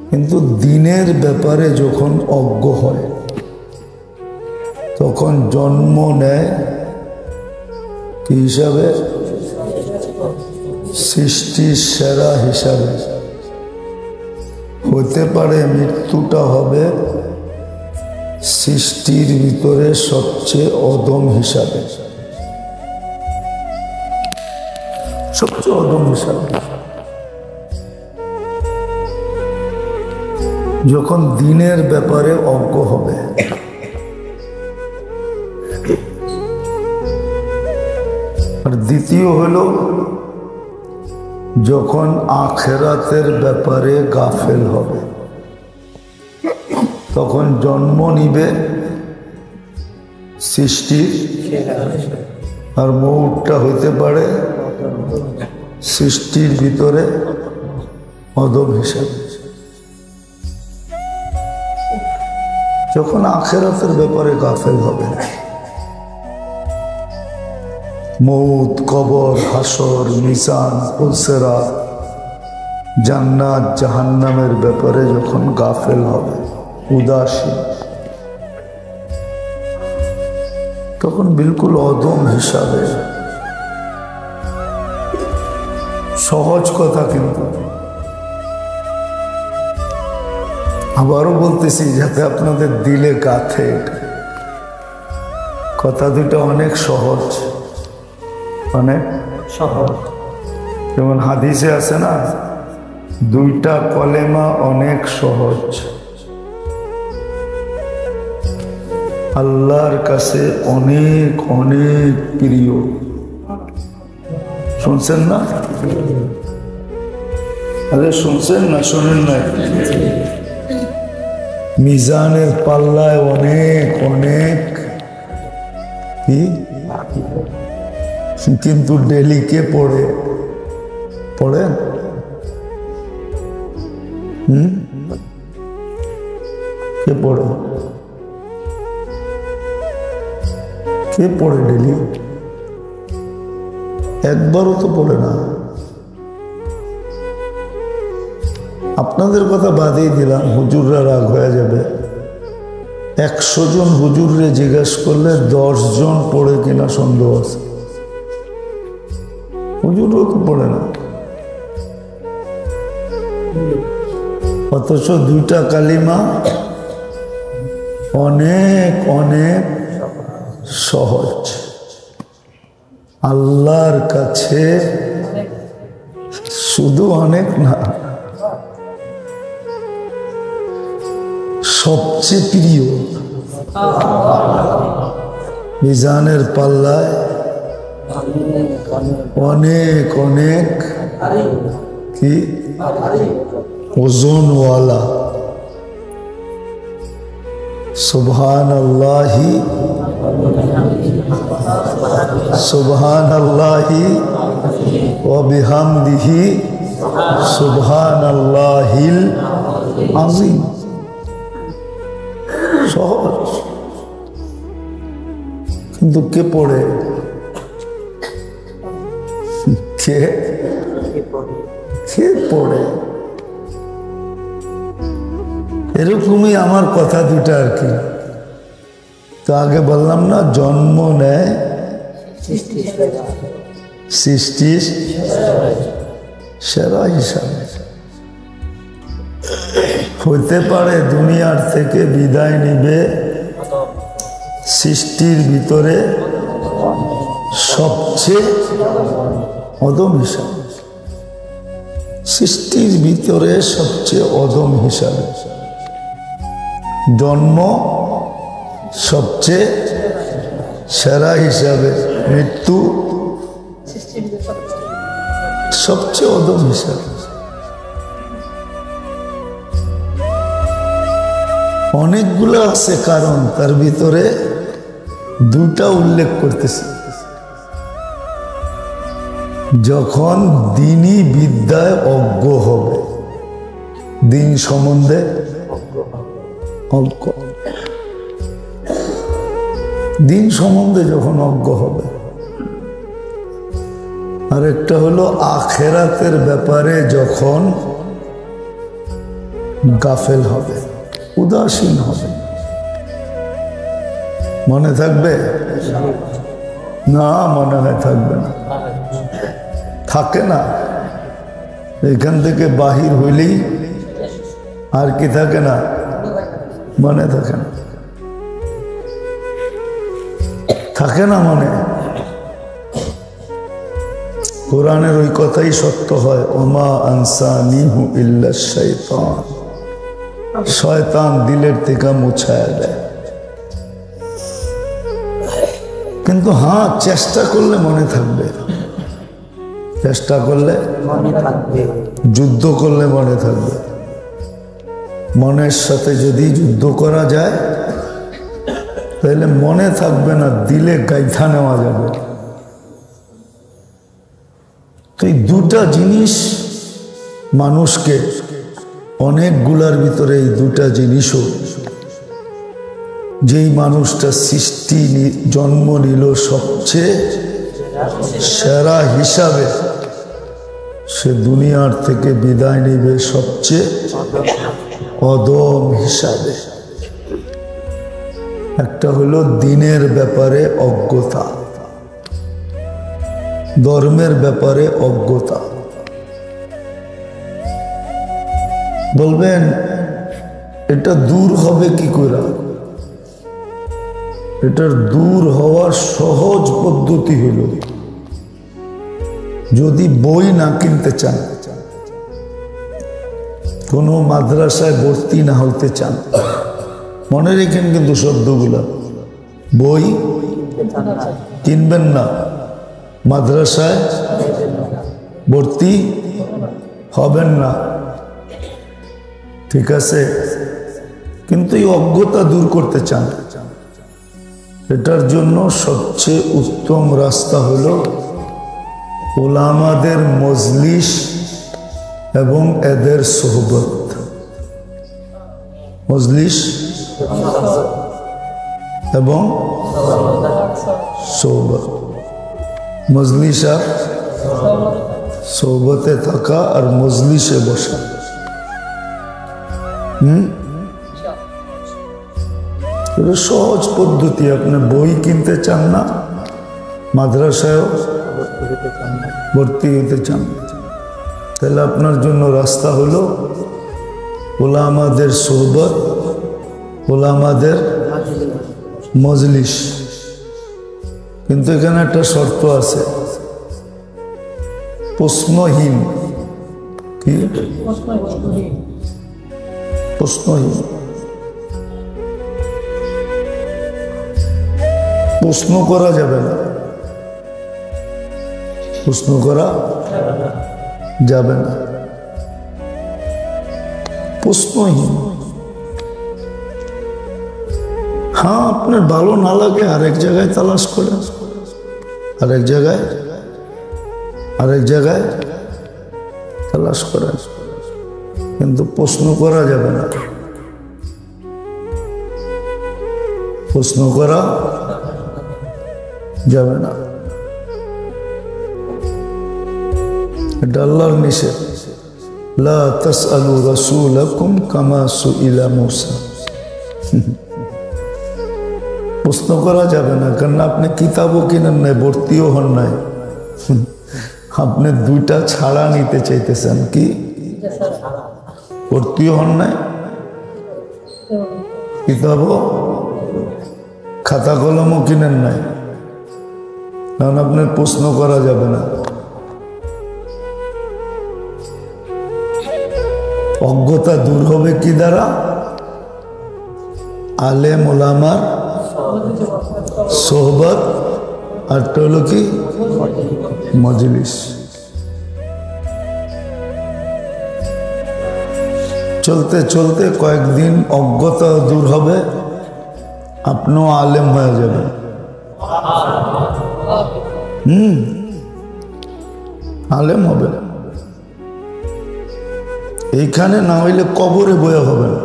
কিন্তু দিনের ব্যাপারে যখন অজ্ঞ হয় তখন জন্ম নেয় কি হিসাবে? সৃষ্টির সেরা হিসাবে। হতে পারে মৃত্যুটা হবে সৃষ্টির ভিতরে সবচেয়ে অধম হিসাবে, সবচেয়ে অধম হিসাবে। যখন দিনের ব্যাপারে অজ্ঞ হবে, আর দ্বিতীয় হলো যখন আখিরাতের ব্যাপারে গাফেল হবে, তখন জন্ম নিবে সৃষ্টির, আর মৌতটা হইতে পারে সৃষ্টির ভিতরে অধম হিসাবে। যখন আখিরাতের ব্যাপারে গাফেল হবে, মৌত, কবর, হাসর, মিজান, পুলসেরাত, জান্নাত জাহান্নামের ব্যাপারে যখন গাফেল হবে, উদাসীন, তখন বিলকুল অদম হিসাবে। সহজ কথা, কিন্তু আবারও বলতেছি যাতে আপনাদের দিলে গাথে। কথা দুটো অনেক সহজ, অনেক সহজ। যেমন হাদিসে আছে না, দুইটা কলেমা অনেক সহজ, আল্লাহর কাছে অনেক অনেক প্রিয়। শুনছেন না? আরে শুনছেন না? শোনেন না? মিজানের পাল্লায় অনেক অনেক কি, কিন্তু ডেলি কে পড়ে? পড়েন? কে পড়ে? কে পড়ে ডেলি? একবারও তো পড়ে না। আপনাদের কথা বাদেই দিলাম, হুজুররা রাগ হয়ে যাবে। 100 জন হুজুররে জিজ্ঞাসা করলে 10 জন পড়ে কিনা সন্দেহ আছে। হুজুরও তো পড়ে না, অথচ দুইটা কালিমা অনেক অনেক সহজ। আল্লাহর কাছে শুধু অনেক না, সবচেয়ে প্রিয়। মিজানের পাল্লায় অনেক অনেক কি ওজনওয়ালা। সুবহানাল্লাহি সুবহানাল্লাহি ওয়া বিহামদিহি সুবহানাল্লাহিল আযীম। সহজ, কিন্তু কে পড়ে? কে কে পড়ে? এরকমই আমার কথা দুটা আর কি। তো আগে বললাম না, জন্ম নেয় সৃষ্টির সেরা হিসাবে। হতে পারে দুনিয়ার থেকে বিদায় নিবে সৃষ্টির ভিতরে সবচেয়ে অদম হিসাবে। সৃষ্টির ভিতরে সবচেয়ে অদম হিসাবে জন্ম সবচেয়ে সেরা হিসাবে, মৃত্যু সবচেয়ে অদম হিসাব। অনেকগুলো আছে কারণ, তার ভিতরে দুটা উল্লেখ করতেছে। যখন দিনই বিদ্যায় অজ্ঞ হবে, দিন সম্বন্ধে অজ্ঞ, দিন সম্বন্ধে যখন অজ্ঞ হবে। আর একটা হলো আখেরাতের ব্যাপারে যখন গাফেল হবে, উদাসীন হবে। মনে থাকবে না? মনে হয় থাকবে না, থাকে না। এখান থেকে বাহির হইলেই আর কি থাকে না, মনে থাকে না, থাকে না মনে। কোরআনের ওই কথাই সত্য হয়, ওমা আনসানিহু ইল্লা শাইতান, শয়তান দিলের থেকে মুছায়া দেয়। কিন্তু হ্যাঁ, চেষ্টা করলে মনে থাকবে, চেষ্টা করলে মনে থাকবে, যুদ্ধ করলে মনে থাকবে। মনের সাথে যদি যুদ্ধ করা যায় তাহলে মনে থাকবে না, দিলে গাইথা নেওয়া যাবে। তো এই দুটা জিনিস মানুষকে, অনেকগুলার ভিতরে এই দুটা জিনিসও, যেই মানুষটা সৃষ্টি জন্ম নিল সবচেয়ে সেরা হিসাবে, সে দুনিয়ার থেকে বিদায় নেবে সবচেয়ে অদম হিসাবে। একটা হলো দিনের ব্যাপারে অজ্ঞতা, ধর্মের ব্যাপারে অজ্ঞতা। বলবেন এটা দূর হবে কি করে? এটার দূর হওয়ার সহজ পদ্ধতি হলো, যদি বই না কিনতে চান, কোনো মাদ্রাসায় ভর্তি না হতে চান, মনে রেখেন কিন্তু শব্দগুলা, বই কিনবেন না, মাদ্রাসায় ভর্তি হবেন না, ঠিক আছে? কিন্তু এই অজ্ঞতা দূর করতে চান, এটার জন্য সবচেয়ে উত্তম রাস্তা হলো উলামাদের মজলিস এবং এদের সোহবত। মজলিস এবং সোহবত, মজলিস আর সোহবতে থাকা আর মজলিসে বসা। এটা সহজ পদ্ধতি। আপনি বই কিনতে চান না, মাদ্রাসায়ও ভর্তি হতে চান, তাহলে আপনার জন্য রাস্তা হলো উলামাদের সোহবত, উলামাদের মজলিস। কিন্তু এখানে একটা শর্ত আছে, প্রশ্নহীন। কি প্রশ্নহীন? প্রশ্ন করা যাবে না, প্রশ্ন করা যাবে না, প্রশ্নহীন। হ্যাঁ, আপনার ভালো না লাগে আরেক জায়গায় তালাশ করে, আরেক জায়গায় তালাশ করেন, কিন্তু প্রশ্ন করা যাবে না, প্রশ্ন করা যাবে না। এটা আল্লাহর নিষেধ, লা তাসআলু রাসূলাকুম কামা সুইলা মূসা। প্রশ্ন করা যাবে না, কারণ আপনি কিতাবও কিনেন নাই, ভর্তিও হন নাই, আপনি দুইটা ছাড়া নিতে চাইতেছেন। কি? ভর্তিও হন নাই, কিতাবও, খাতা কলমও কিনেন নাই, কারণ আপনার প্রশ্ন করা যাবে না। অজ্ঞতা দূর হবে কি দ্বারা? আলেম ওলামার সোহবত আরটা হলো কি মজলিস। চলতে চলতে কয়েকদিন অজ্ঞতা দূর হবে, আপনিও আলেম হয়ে যাবেন। আলেম হবে। এইখানে না হইলে কবরে বয়া হবে না।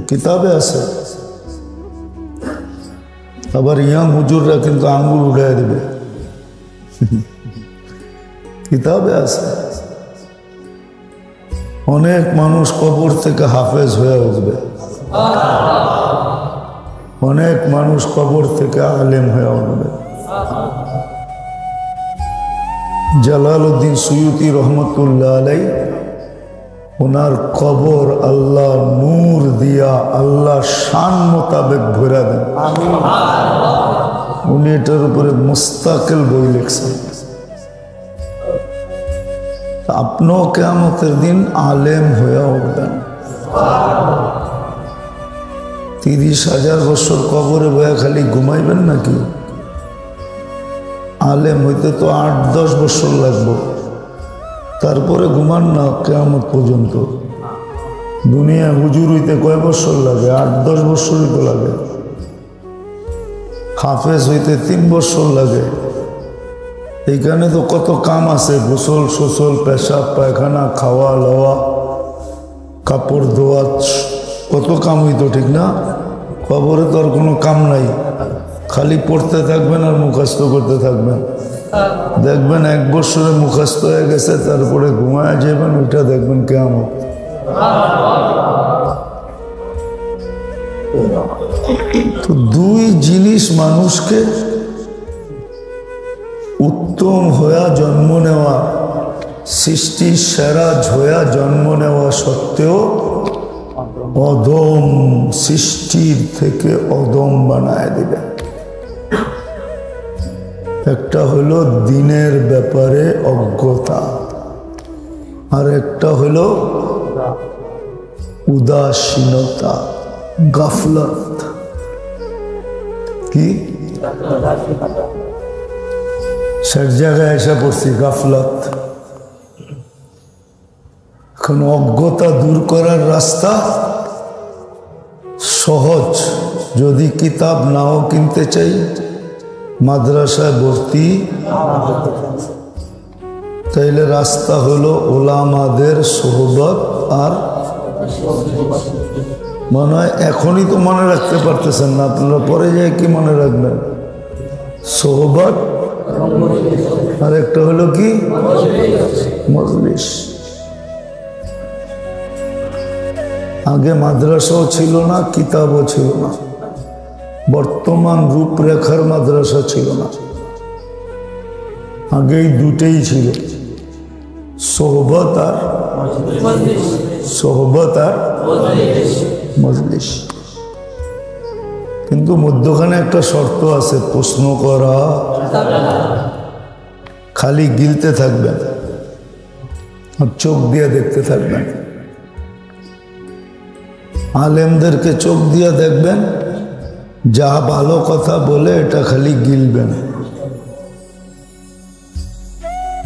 কিতাবে আছে। আবার ইয়াং হুজুররা কিন্তু আঙ্গুল উঠাই দেবে, কিতাবে আছে। অনেক মানুষ কবর থেকে হাফেজ হয়ে উঠবে, অনেক মানুষ কবর থেকে আলেম হয়ে উঠবে। জালালউদ্দিন সুয়ুতি রহমতুল্লাহ আলাই, ওনার কবর আল্লাহ নূর দিয়া আল্লাহ শান মোতাবেক ভরা দেন। উনি এটার উপরে মুস্তাকিল বই লিখছেন। আপনিও কিয়ামতের দিন আলেম হয়ে উঠবেন। 30,000 বছর কবরে বয়া খালি ঘুমাইবেন নাকি? আলেম হইতে তো 8-10 বছর লাগবে, তারপরে ঘুমান না কিয়ামত পর্যন্ত। দুনিয়া হুজুর হইতে কয় বছর লাগে? 8-10 বছরই তো লাগে। হাফেজ হইতে 3 বছর লাগে। এইখানে তো কত কাম আছে, গোসল সোসল, পেশাব পায়খানা, খাওয়া লওয়া, কাপড় ধোয়া, কত কাম হইতো, ঠিক না? কবরে তো আর কোনো কাম নাই, খালি পড়তে থাকবেন আর মুখস্থ করতে থাকবেন। দেখবেন 1 বছরে মুখস্থ হয়ে গেছে, তারপরে ঘুমায় যাবেন, ওইটা দেখবেন কিয়ামত। তো 2 জিনিস মানুষকে উত্তম হয়ে জন্ম নেওয়া, সৃষ্টির সেরা হয়ে জন্ম নেওয়া সত্ত্বেও অদম সৃষ্টির থেকে অদম বানায় দিবে। একটা হলো দিনের ব্যাপারে অজ্ঞতা, আর একটা হলো উদাসীনতা, গাফলত। কি সব জায়গায় এসে পড়ছি, গাফলত। এখন অজ্ঞতা দূর করার রাস্তা সহজ। যদি কিতাব নাও কিনতে চাই, মাদ্রাসায় ভর্তি, তাইলে রাস্তা হলো ওলামাদের সোহবত। আর মনে হয় এখনই তো মনে রাখতে পারতেছেন না, আপনারা পরে যায় কি মনে রাখবেন? সোহবত, আর একটা হলো কি মজলিস। আগে মাদ্রাসাও ছিল না, কিতাবও ছিল না, বর্তমান রূপরেখার মাদ্রাসা ছিল না। আগেই দুটেই ছিল, সোহবত আর মজলিস। কিন্তু মধ্যখানে একটা শর্ত আছে, প্রশ্ন করা, খালি গিলতে থাকবেন আর চোখ দিয়ে দেখতে থাকবেন। আলেমদেরকে চোখ দিয়ে দেখবেন, যা ভালো কথা বলে এটা খালি গিলবেন।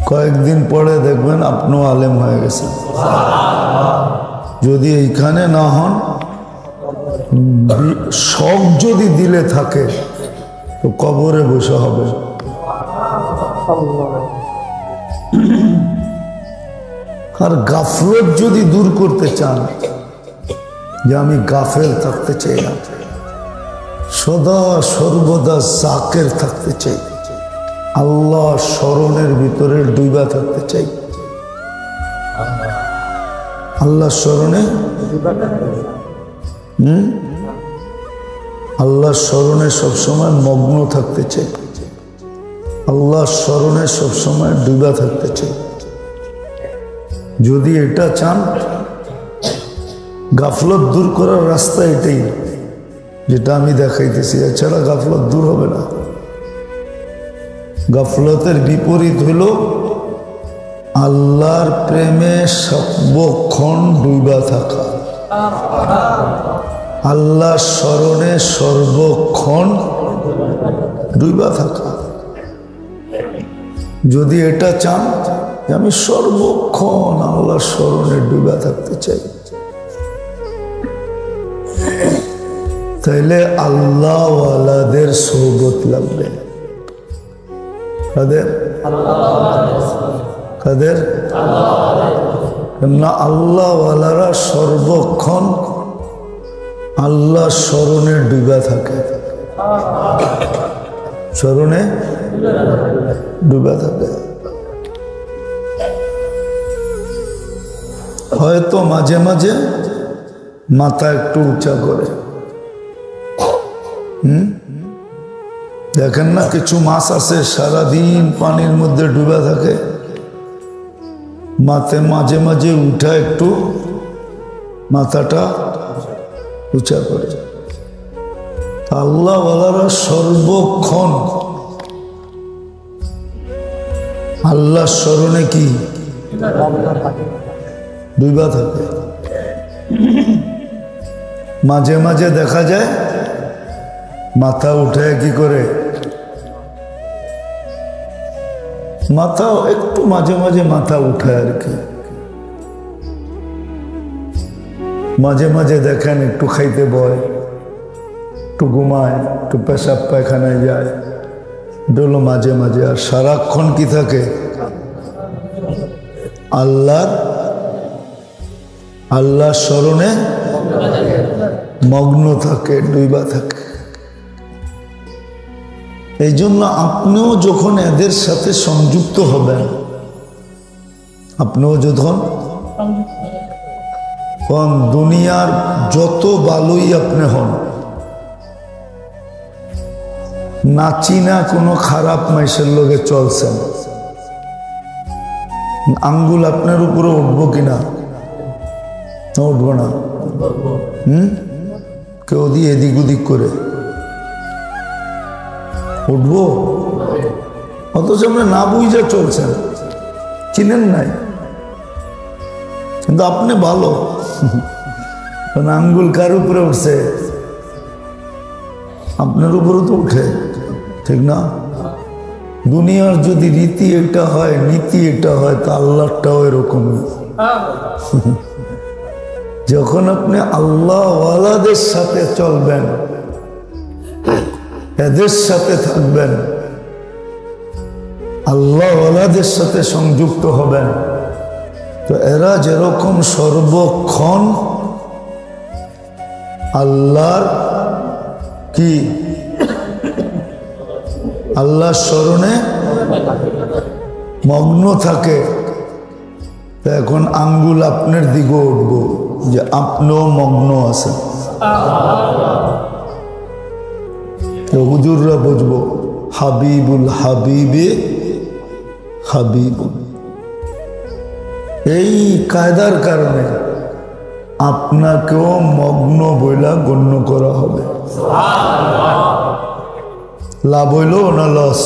কয়েকদিন পরে দেখবেন আপনিও আলেম হয়ে গেছেন। যদি এইখানে না হন, শখ যদি দিলে থাকে তো কবরে বসে হবে। আর গাফলত যদি দূর করতে চান, যে আমি গাফেল থাকতে চাই না, সদা সর্বদা জাকের থাকতে চাই, আল্লাহ স্মরণের ভিতরে ডুবা থাকতে চাই, আল্লাহ স্মরণে আল্লাহ স্মরণে সবসময় মগ্ন থাকতে চাই, আল্লাহ স্মরণে সবসময় ডুবা থাকতে চাই। যদি এটা চান, গাফলত দূর করার রাস্তা এটাই, যেটা আমি দেখাইতেছি। এছাড়া গাফলত দূর হবে না। গাফলতের বিপরীত হইল আল্লাহর প্রেমে সর্বক্ষণ ডুবা থাকা। আল্লাহ স্মরণে সর্বক্ষণ ডুবা থাকা। যদি এটা চান যে আমি সর্বক্ষণ আল্লাহ স্মরণে ডুবা থাকতে চাই, তাইলে আল্লাহওয়ালাদের সোহবত লাগবে। কাদের? কাদের? না, আল্লাহওয়ালারা সর্বক্ষণ আল্লাহ স্মরণে ডুবা থাকে, স্মরণে ডুবা থাকে। হয়তো মাঝে মাঝে মাথা একটু উঁচা করে। দেখেন না, কিছু মাছ আছে সারাদিন পানির মধ্যে ডুবা থাকে, মাঝে মাঝে উঠা একটু মাথাটা উঁচা করে। আল্লাহওয়ালারা সর্বক্ষণ আল্লাহ স্মরণে কি ডুবা থাকে। মাঝে মাঝে দেখা যায় মাথা উঠে কি করে, মাথা একটু মাঝে মাঝে মাথা উঠায় আর কি। মাঝে মাঝে দেখেন একটু খাইতে বয়, একটু ঘুমায়, একটু পেশাব পায়খানায় যায়, এটা হলো মাঝে মাঝে। আর সারাক্ষণ কি থাকে? আল্লাহ স্মরণে মগ্ন থাকে, ডুবা থাকে। এই জন্য আপনিও যখন এদের সাথে সংযুক্ত হবেন, আপনিও যখন দুনিয়ার যত ভালোই আপনি হন, নাচি না কোনো খারাপ মাইসের লোকে চলছেন, আঙ্গুল আপনার উপরে উঠবো কিনা? উঠবো না। কেউ দিয়ে এদিক ওদিক করে উঠবো? অথচ আপনি না বুঝে চলছেন, চিনেন নাই, কিন্তু আপনি ভালো। আঙ্গুল কার উপরে উঠছে? আপনার উপরে তো উঠে, ঠিক না? দুনিয়ার যদি রীতি এটা হয়, নীতি এটা হয়, তা আল্লাহটাও এরকমই। যখন আপনি আল্লাহওয়ালাদের সাথে চলবেন, এদের সাথে থাকবেন, আল্লাহওয়ালাদের সাথে সংযুক্ত হবেন, তো এরা যেরকম সর্বক্ষণ আল্লাহর কি আল্লাহর স্মরণে মগ্ন থাকে, তো এখন আঙ্গুল আপনার দিকে উঠবো যে আপনিও মগ্ন আছেন। তো হুজুররা বুঝবো হাবিবুল হাবিবে হাবিবুল। এই কায়দার কারণে আপনাকেও মগ্ন বইলা গণ্য করা হবে। লাভ হইল না লস?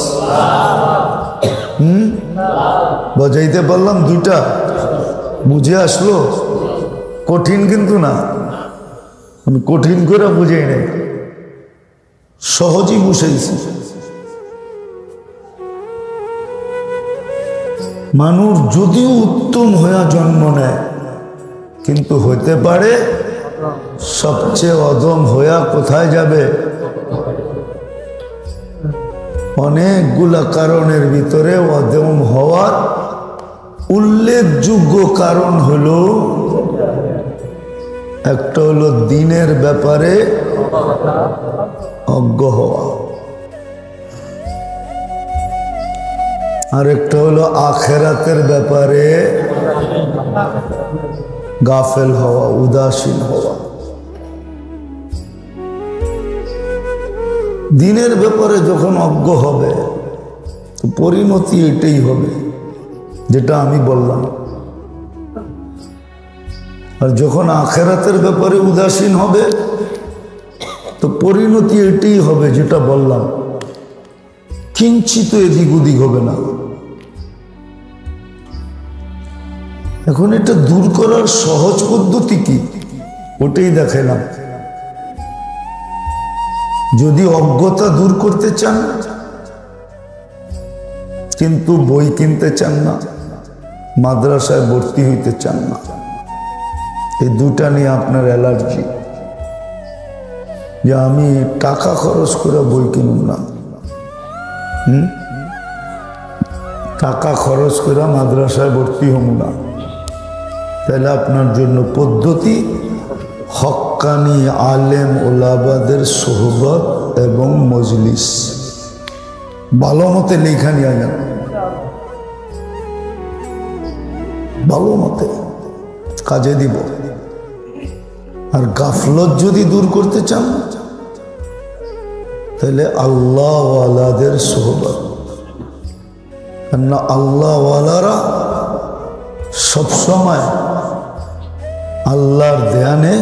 বাজাইতে পারলাম দুইটা, বুঝে আসলো? কঠিন কিন্তু না, আমি কঠিন করে বুঝাই নাই, সহজেই বুঝাইছি। মানুষ যদিও উত্তম হইয়া জন্ম নেয়, কিন্তু হইতে পারে সবচেয়ে অধম হইয়া কোথায় যাবে? অনেকগুলা কারণের ভিতরে অধম হওয়ার উল্লেখযোগ্য কারণ হলো, একটা হলো দিনের ব্যাপারে অজ্ঞ হওয়া, আরেকটা হলো আখেরাতের ব্যাপারে গাফেল হওয়া, উদাসীন হওয়া। দিনের ব্যাপারে যখন অজ্ঞ হবে, তো পরিণতি এটাই হবে যেটা আমি বললাম। আর যখন আখেরাতের ব্যাপারে উদাসীন হবে, তো পরিণতি এটাই হবে যেটা বললাম, কিঞ্চিত এদিক ওদিক হবে না। এখন এটা দূর করার সহজ পদ্ধতি কি, ওটাই দেখালাম। যদি অজ্ঞতা দূর করতে চান কিন্তু বই কিনতে চান না, মাদ্রাসায় ভর্তি হইতে চান না, এই দুটা নিয়ে আপনার অ্যালার্জি, যে আমি টাকা খরচ করে বই কিনুন না, টাকা খরচ করে মাদ্রাসায় ভর্তি হব না, তাহলে আপনার জন্য পদ্ধতি হক্কানি আলেম ওলামাদের সোহবত এবং মজলিস। ভালো মতে লেখা নিয়ে যান, ভালো মতে কাজে দিব। আর গাফলত যদি দূর করতে চান তাহলে আল্লাহওয়ালাদের সোহবত, কেননা আল্লাহওয়ালারা সবসময় আল্লাহর ধ্যানে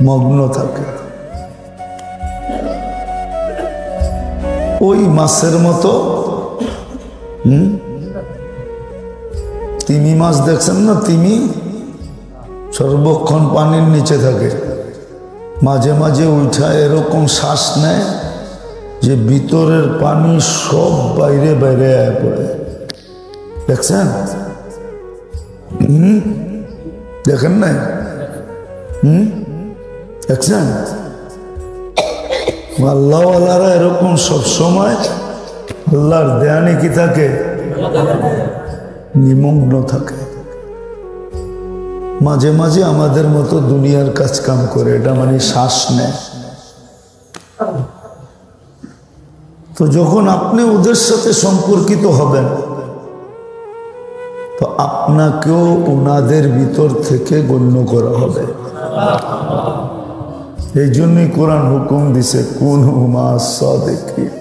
মগ্ন থাকে। ওই মাছের মতো তিমি মাছ দেখছেন না, তিমি সর্বক্ষণ পানির নিচে থাকে, মাঝে মাঝে উঠা এরকম শ্বাস নেয় যে ভিতরের পানি সব বাইরে বাইরে আয় পড়ে। দেখছেন? দেখেন না? দেখছেন? আল্লাহওয়ালারা এরকম সবসময় আল্লাহর ধ্যানে কি থাকে? নিমগ্ন থাকে। মাঝে মাঝে আমাদের মতো দুনিয়ার কাজ কাম করে, এটা মানে শ্বাস নেয়। তো যখন আপনি ওদের সাথে সম্পর্কিত হবেন তো আপনাকেও ওনাদের ভিতর থেকে গণ্য করা হবে। এই জন্যই কোরআন হুকুম দিছে কুনু মা'আস সাদিকিন,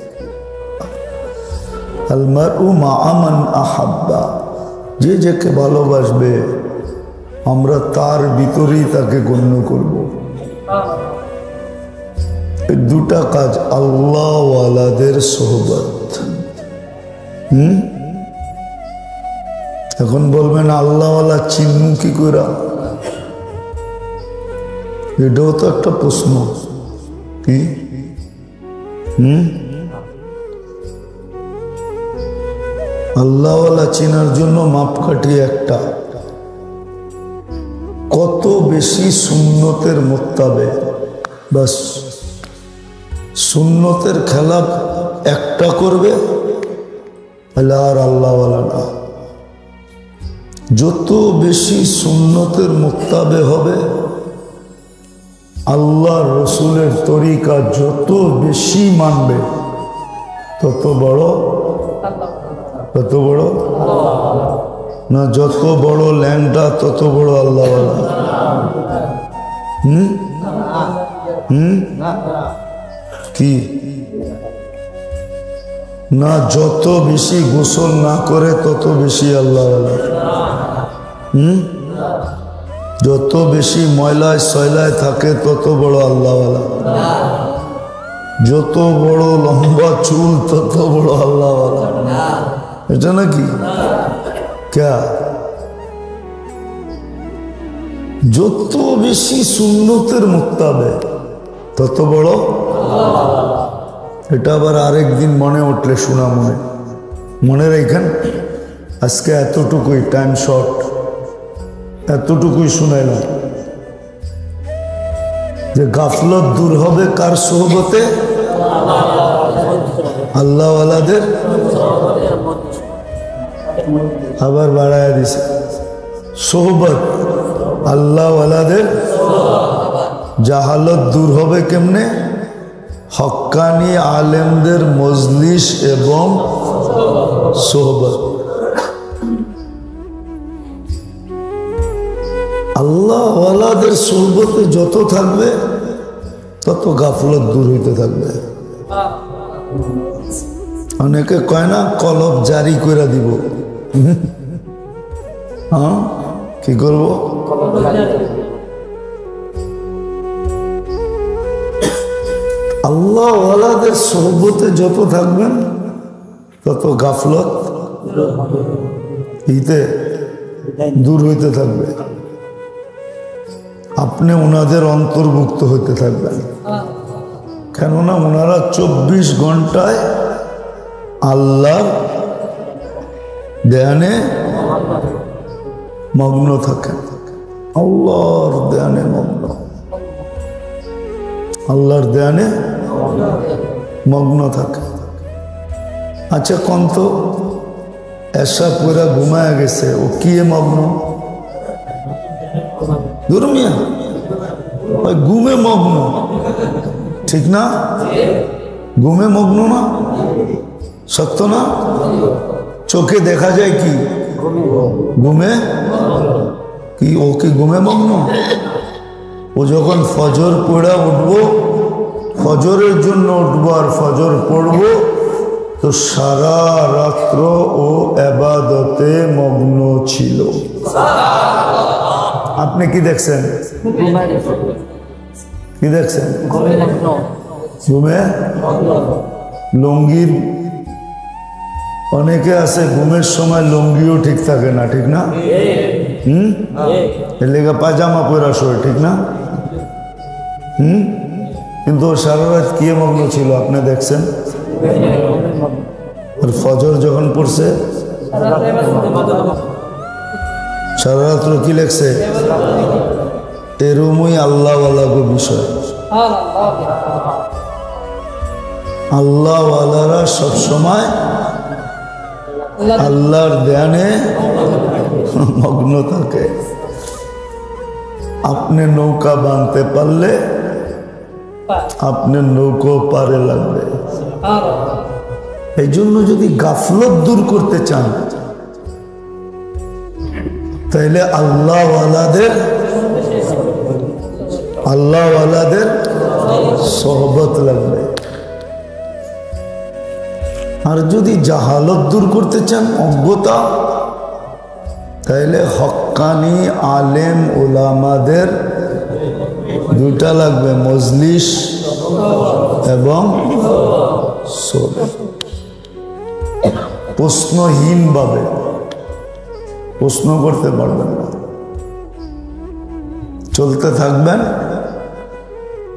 আল মারউ মা'a মান আহাব্বা, যে যাকে ভালোবাসবে আমরা তার ভিতরেই তাকে গণ্য করব। এই দুটা কাজ আল্লাহওয়ালাদের সোহবত। এখন বলবেন আল্লাহওয়ালা চিহ্ন কি করে? এটাও তো একটা প্রশ্ন। কি আল্লাহওয়ালা চেনার জন্য মাপকাঠি একটা, কত বেশি সুন্নতের মোত্তাবে, বাস সুন্নতের খেলাফ একটা করবে তাহলে আর আল্লাহওয়ালা না। যত বেশি সুন্নতের মোত্তাবে হবে, আল্লাহ রসুলের তরিকা যত বেশি মানবে তত বড় না, যত বড় ল্যাংটা তত বড় আল্লাহওয়ালা। কি না, যত বেশি গোসল না করে তত বেশি আল্লাহওয়ালা। যত বেশি ময়লায় সয়লায় থাকে তত বড় আল্লাহওয়ালা। যত বড় লম্বা চুল তত বড় আল্লাহওয়ালা। এটা নাকি ক্যা? যত বেশি সুন্নতের মুত্তাবে তত বড়। এটা আবার আরেকদিন মনে উঠলে শোনা, মনে রাখেন। আজকে এতটুকুই, টাইম শর্ট, এতটুকুই শুনাইলাম যে গাফলত দূর হবে কার সোহবতে? আল্লাহওয়ালাদের। আবার বাড়ায় দিছে সোহবত আল্লাহওয়ালাদের। জাহালত দূর হবে কেমনে? হক্কানি আলেমদের মজলিস এবং সোহবত। আল্লাহওয়ালাদের সোহবতে যত থাকবে তত গাফলত দূর হইতে থাকবে। অনেকে কয় না কলব জারি করে দিব। হ্যাঁ, কি করব? আল্লাহওয়ালাদের সোহবতে যত থাকবেন তত গাফলত দূর হইতে থাকবে। আপনি ওনাদের অন্তর্ভুক্ত হইতে থাকবেন। কেননা ওনারা 24 ঘন্টায় আল্লাহর ধ্যানে মগ্ন থাকেন, আল্লাহর ধ্যানে মগ্ন, আল্লাহর ধ্যানে মগ্ন থাকে। আচ্ছা কোন তো এসা পুরা ঘুমায় গেছে, ও কি মগ্ন? দুর্মিয়া ওই ঘুমে মগ্ন, ঠিক না? ঘুমে মগ্ন না, সত্য না? চোখে দেখা যায় কি ঘুমে কি, ও কি ঘুমে মগ্ন? ও যখন ফজর পড়া উঠবো, ফজরের জন্য উঠবো আর ফজর পড়বো, তো সারা রাত্র ও ইবাদতে মগ্ন ছিল। আপনি কি দেখছেন? কি দেখছেন? ঘুমে লুঙ্গির, অনেকে আছে ঘুমের সময় লুঙ্গিও ঠিক থাকে না, ঠিক না? এর লেগে পাজামা পরা শোয়, ঠিক না? কিন্তু সারা রাত কি মগ্ন ছিল আপনি দেখছেন? আর ফজর যখন পড়ছে সারা রাত্র কি লেখছে? এরমই আল্লাহওয়ালাগো বিষয়। আল্লাহওয়ালারা সবসময় আল্লাহর ধ্যানে মগ্ন থাকে। আপনি নৌকা বাঁধতে পারলে আপনার নৌকো পারে লাগবে। এই জন্য যদি গাফলত দূর করতে চান তাহলে আল্লাহওয়ালাদের সোহবত লাগবে। আর যদি জাহালত দূর করতে চান, অজ্ঞতা, তাহলে হক্কানি আলেম ওলামাদের দুটা লাগবে, মজলিস এবং সোহবত। প্রশ্নহীন ভাবে প্রশ্ন করতে পারবেন না, চলতে থাকবেন।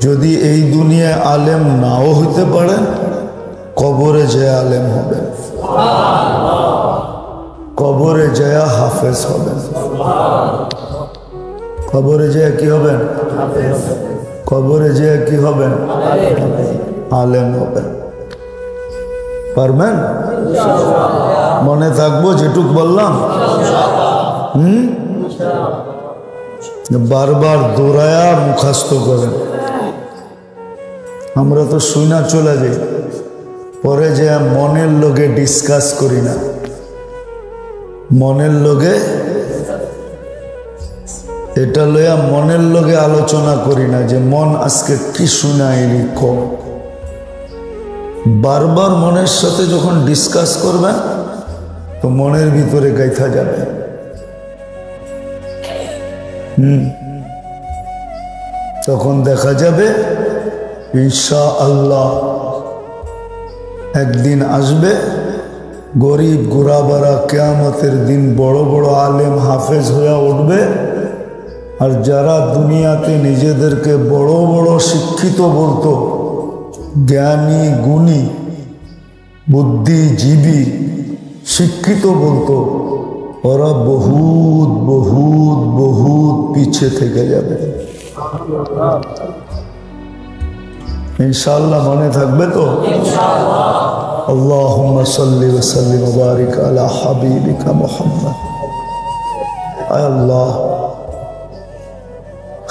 যদি এই দুনিয়ায় আলেম নাও হইতে পারেন, কবরে যে আলেম হবেন, কবরে যায় হাফেজ হবেন। কবরে যায় কি হবেন? কবরে যায় কি হবেন? আলেম হবেন। পারবেন? মনে থাকবো যেটুক বললাম। বারবার দৌড়ায়া মুখাস্ত করেন। আমরা তো শুনা চলে যাই, পরে যে মনের লোকে ডিসকাস করি না, মনের লোকে এটা লইয়া মনের লোকে আলোচনা করি না যে মন আজকে কি শুনাইলি কম। বারবার মনের সাথে যখন ডিসকাস করবেন তো মনের ভিতরে গাইথা যাবে। তখন দেখা যাবে ইনশাআল্লাহ একদিন আসবে, গরিব গুরাবারা কিয়ামতের দিন বড় বড় আলেম হাফেজ হয়ে উঠবে। আর যারা দুনিয়াতে নিজেদেরকে বড় বড় শিক্ষিত বলতো, জ্ঞানী গুণী বুদ্ধিজীবী শিক্ষিত বলতো, ওরা বহুত বহুত বহুত পিছে থেকে যাবে। ইনশাআল্লাহ মনে থাকবে তো? আল্লাহুম্মা সাল্লি ওয়া সাল্লিম ওয়া বারিক আলা হাবিবিকা মুহাম্মদ। আয় আল্লাহ,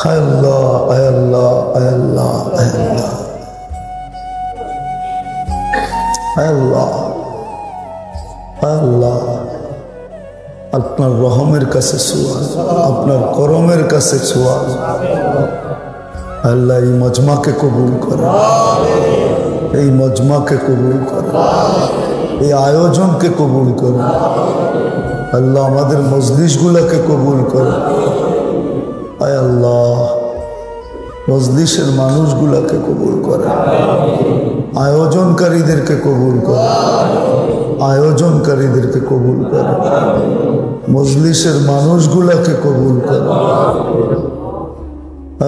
আয় আল্লাহ, আয় আল্লাহ, আয় আল্লাহ, আয় আল্লাহ, আয় আল্লাহ, আয় আল্লাহ। আপনার রহমের কাছে সুয়াল, আপনার করমের কাছে সুয়াল। আল্লাহ এই মজমাকে কবুল করে, এই মজমাকে কবুল করে, এই আয়োজনকে কবুল করে। আল্লাহ আমাদের মজলিসগুলোকে কবুল করে। আয় আল্লাহ মজলিসের মানুষগুলোকে কবুল করে, আয়োজনকারীদেরকে কবুল করে, আয়োজনকারীদেরকে কবুল করে, মজলিসের মানুষগুলোকে কবুল করে।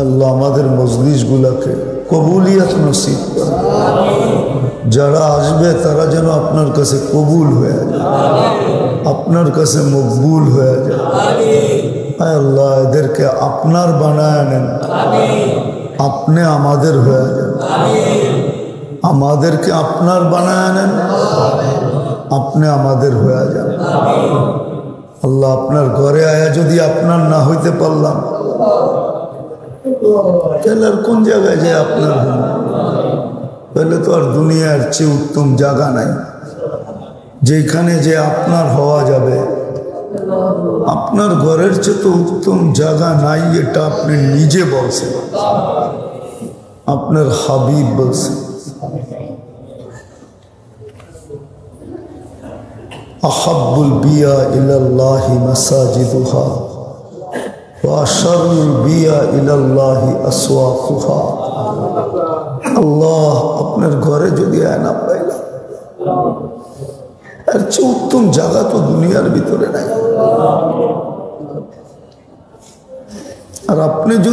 আল্লাহ আমাদের মজলিসগুলোকে কবুলিয়ত নসিব করেন। যারা আসবে তারা যেন আপনার কাছে কবুল হয়ে যায়, আপনার কাছে মকবুল হয়ে যায়। আয় আল্লাহ, এদেরকে আপনার বানায় নেন, আপনি আমাদের হয়ে যান। আমাদেরকে আপনার বানায় নেন, আপনি আমাদের হয়ে যান। আল্লাহ, আপনার ঘরে আয়া যদি আপনার না হইতে পারলাম, তাহলে আর কোন জায়গায় যায় আপনার? তাহলে তো আর দুনিয়ার চেয়ে উত্তম জায়গা নাই যেখানে যে আপনার হওয়া যাবে। আপনার ঘরের চেয়ে তো উত্তম জায়গা নাই, এটা আপনি নিজে বলছেন, আপনার হাবিব বলছেন। আহাব্বুল বিয়া ইলাল্লাহি মাসাজিদুহা ওয়া আশারুল বিয়া ইলাল্লাহি আসওয়াকুহা। আল্লাহ, আপনার ঘরে যদি আয়না পাইলাম, এর চেয়ে উত্তম জায়গা তো দুনিয়ার ভিতরে নাই। আর আপনি যদি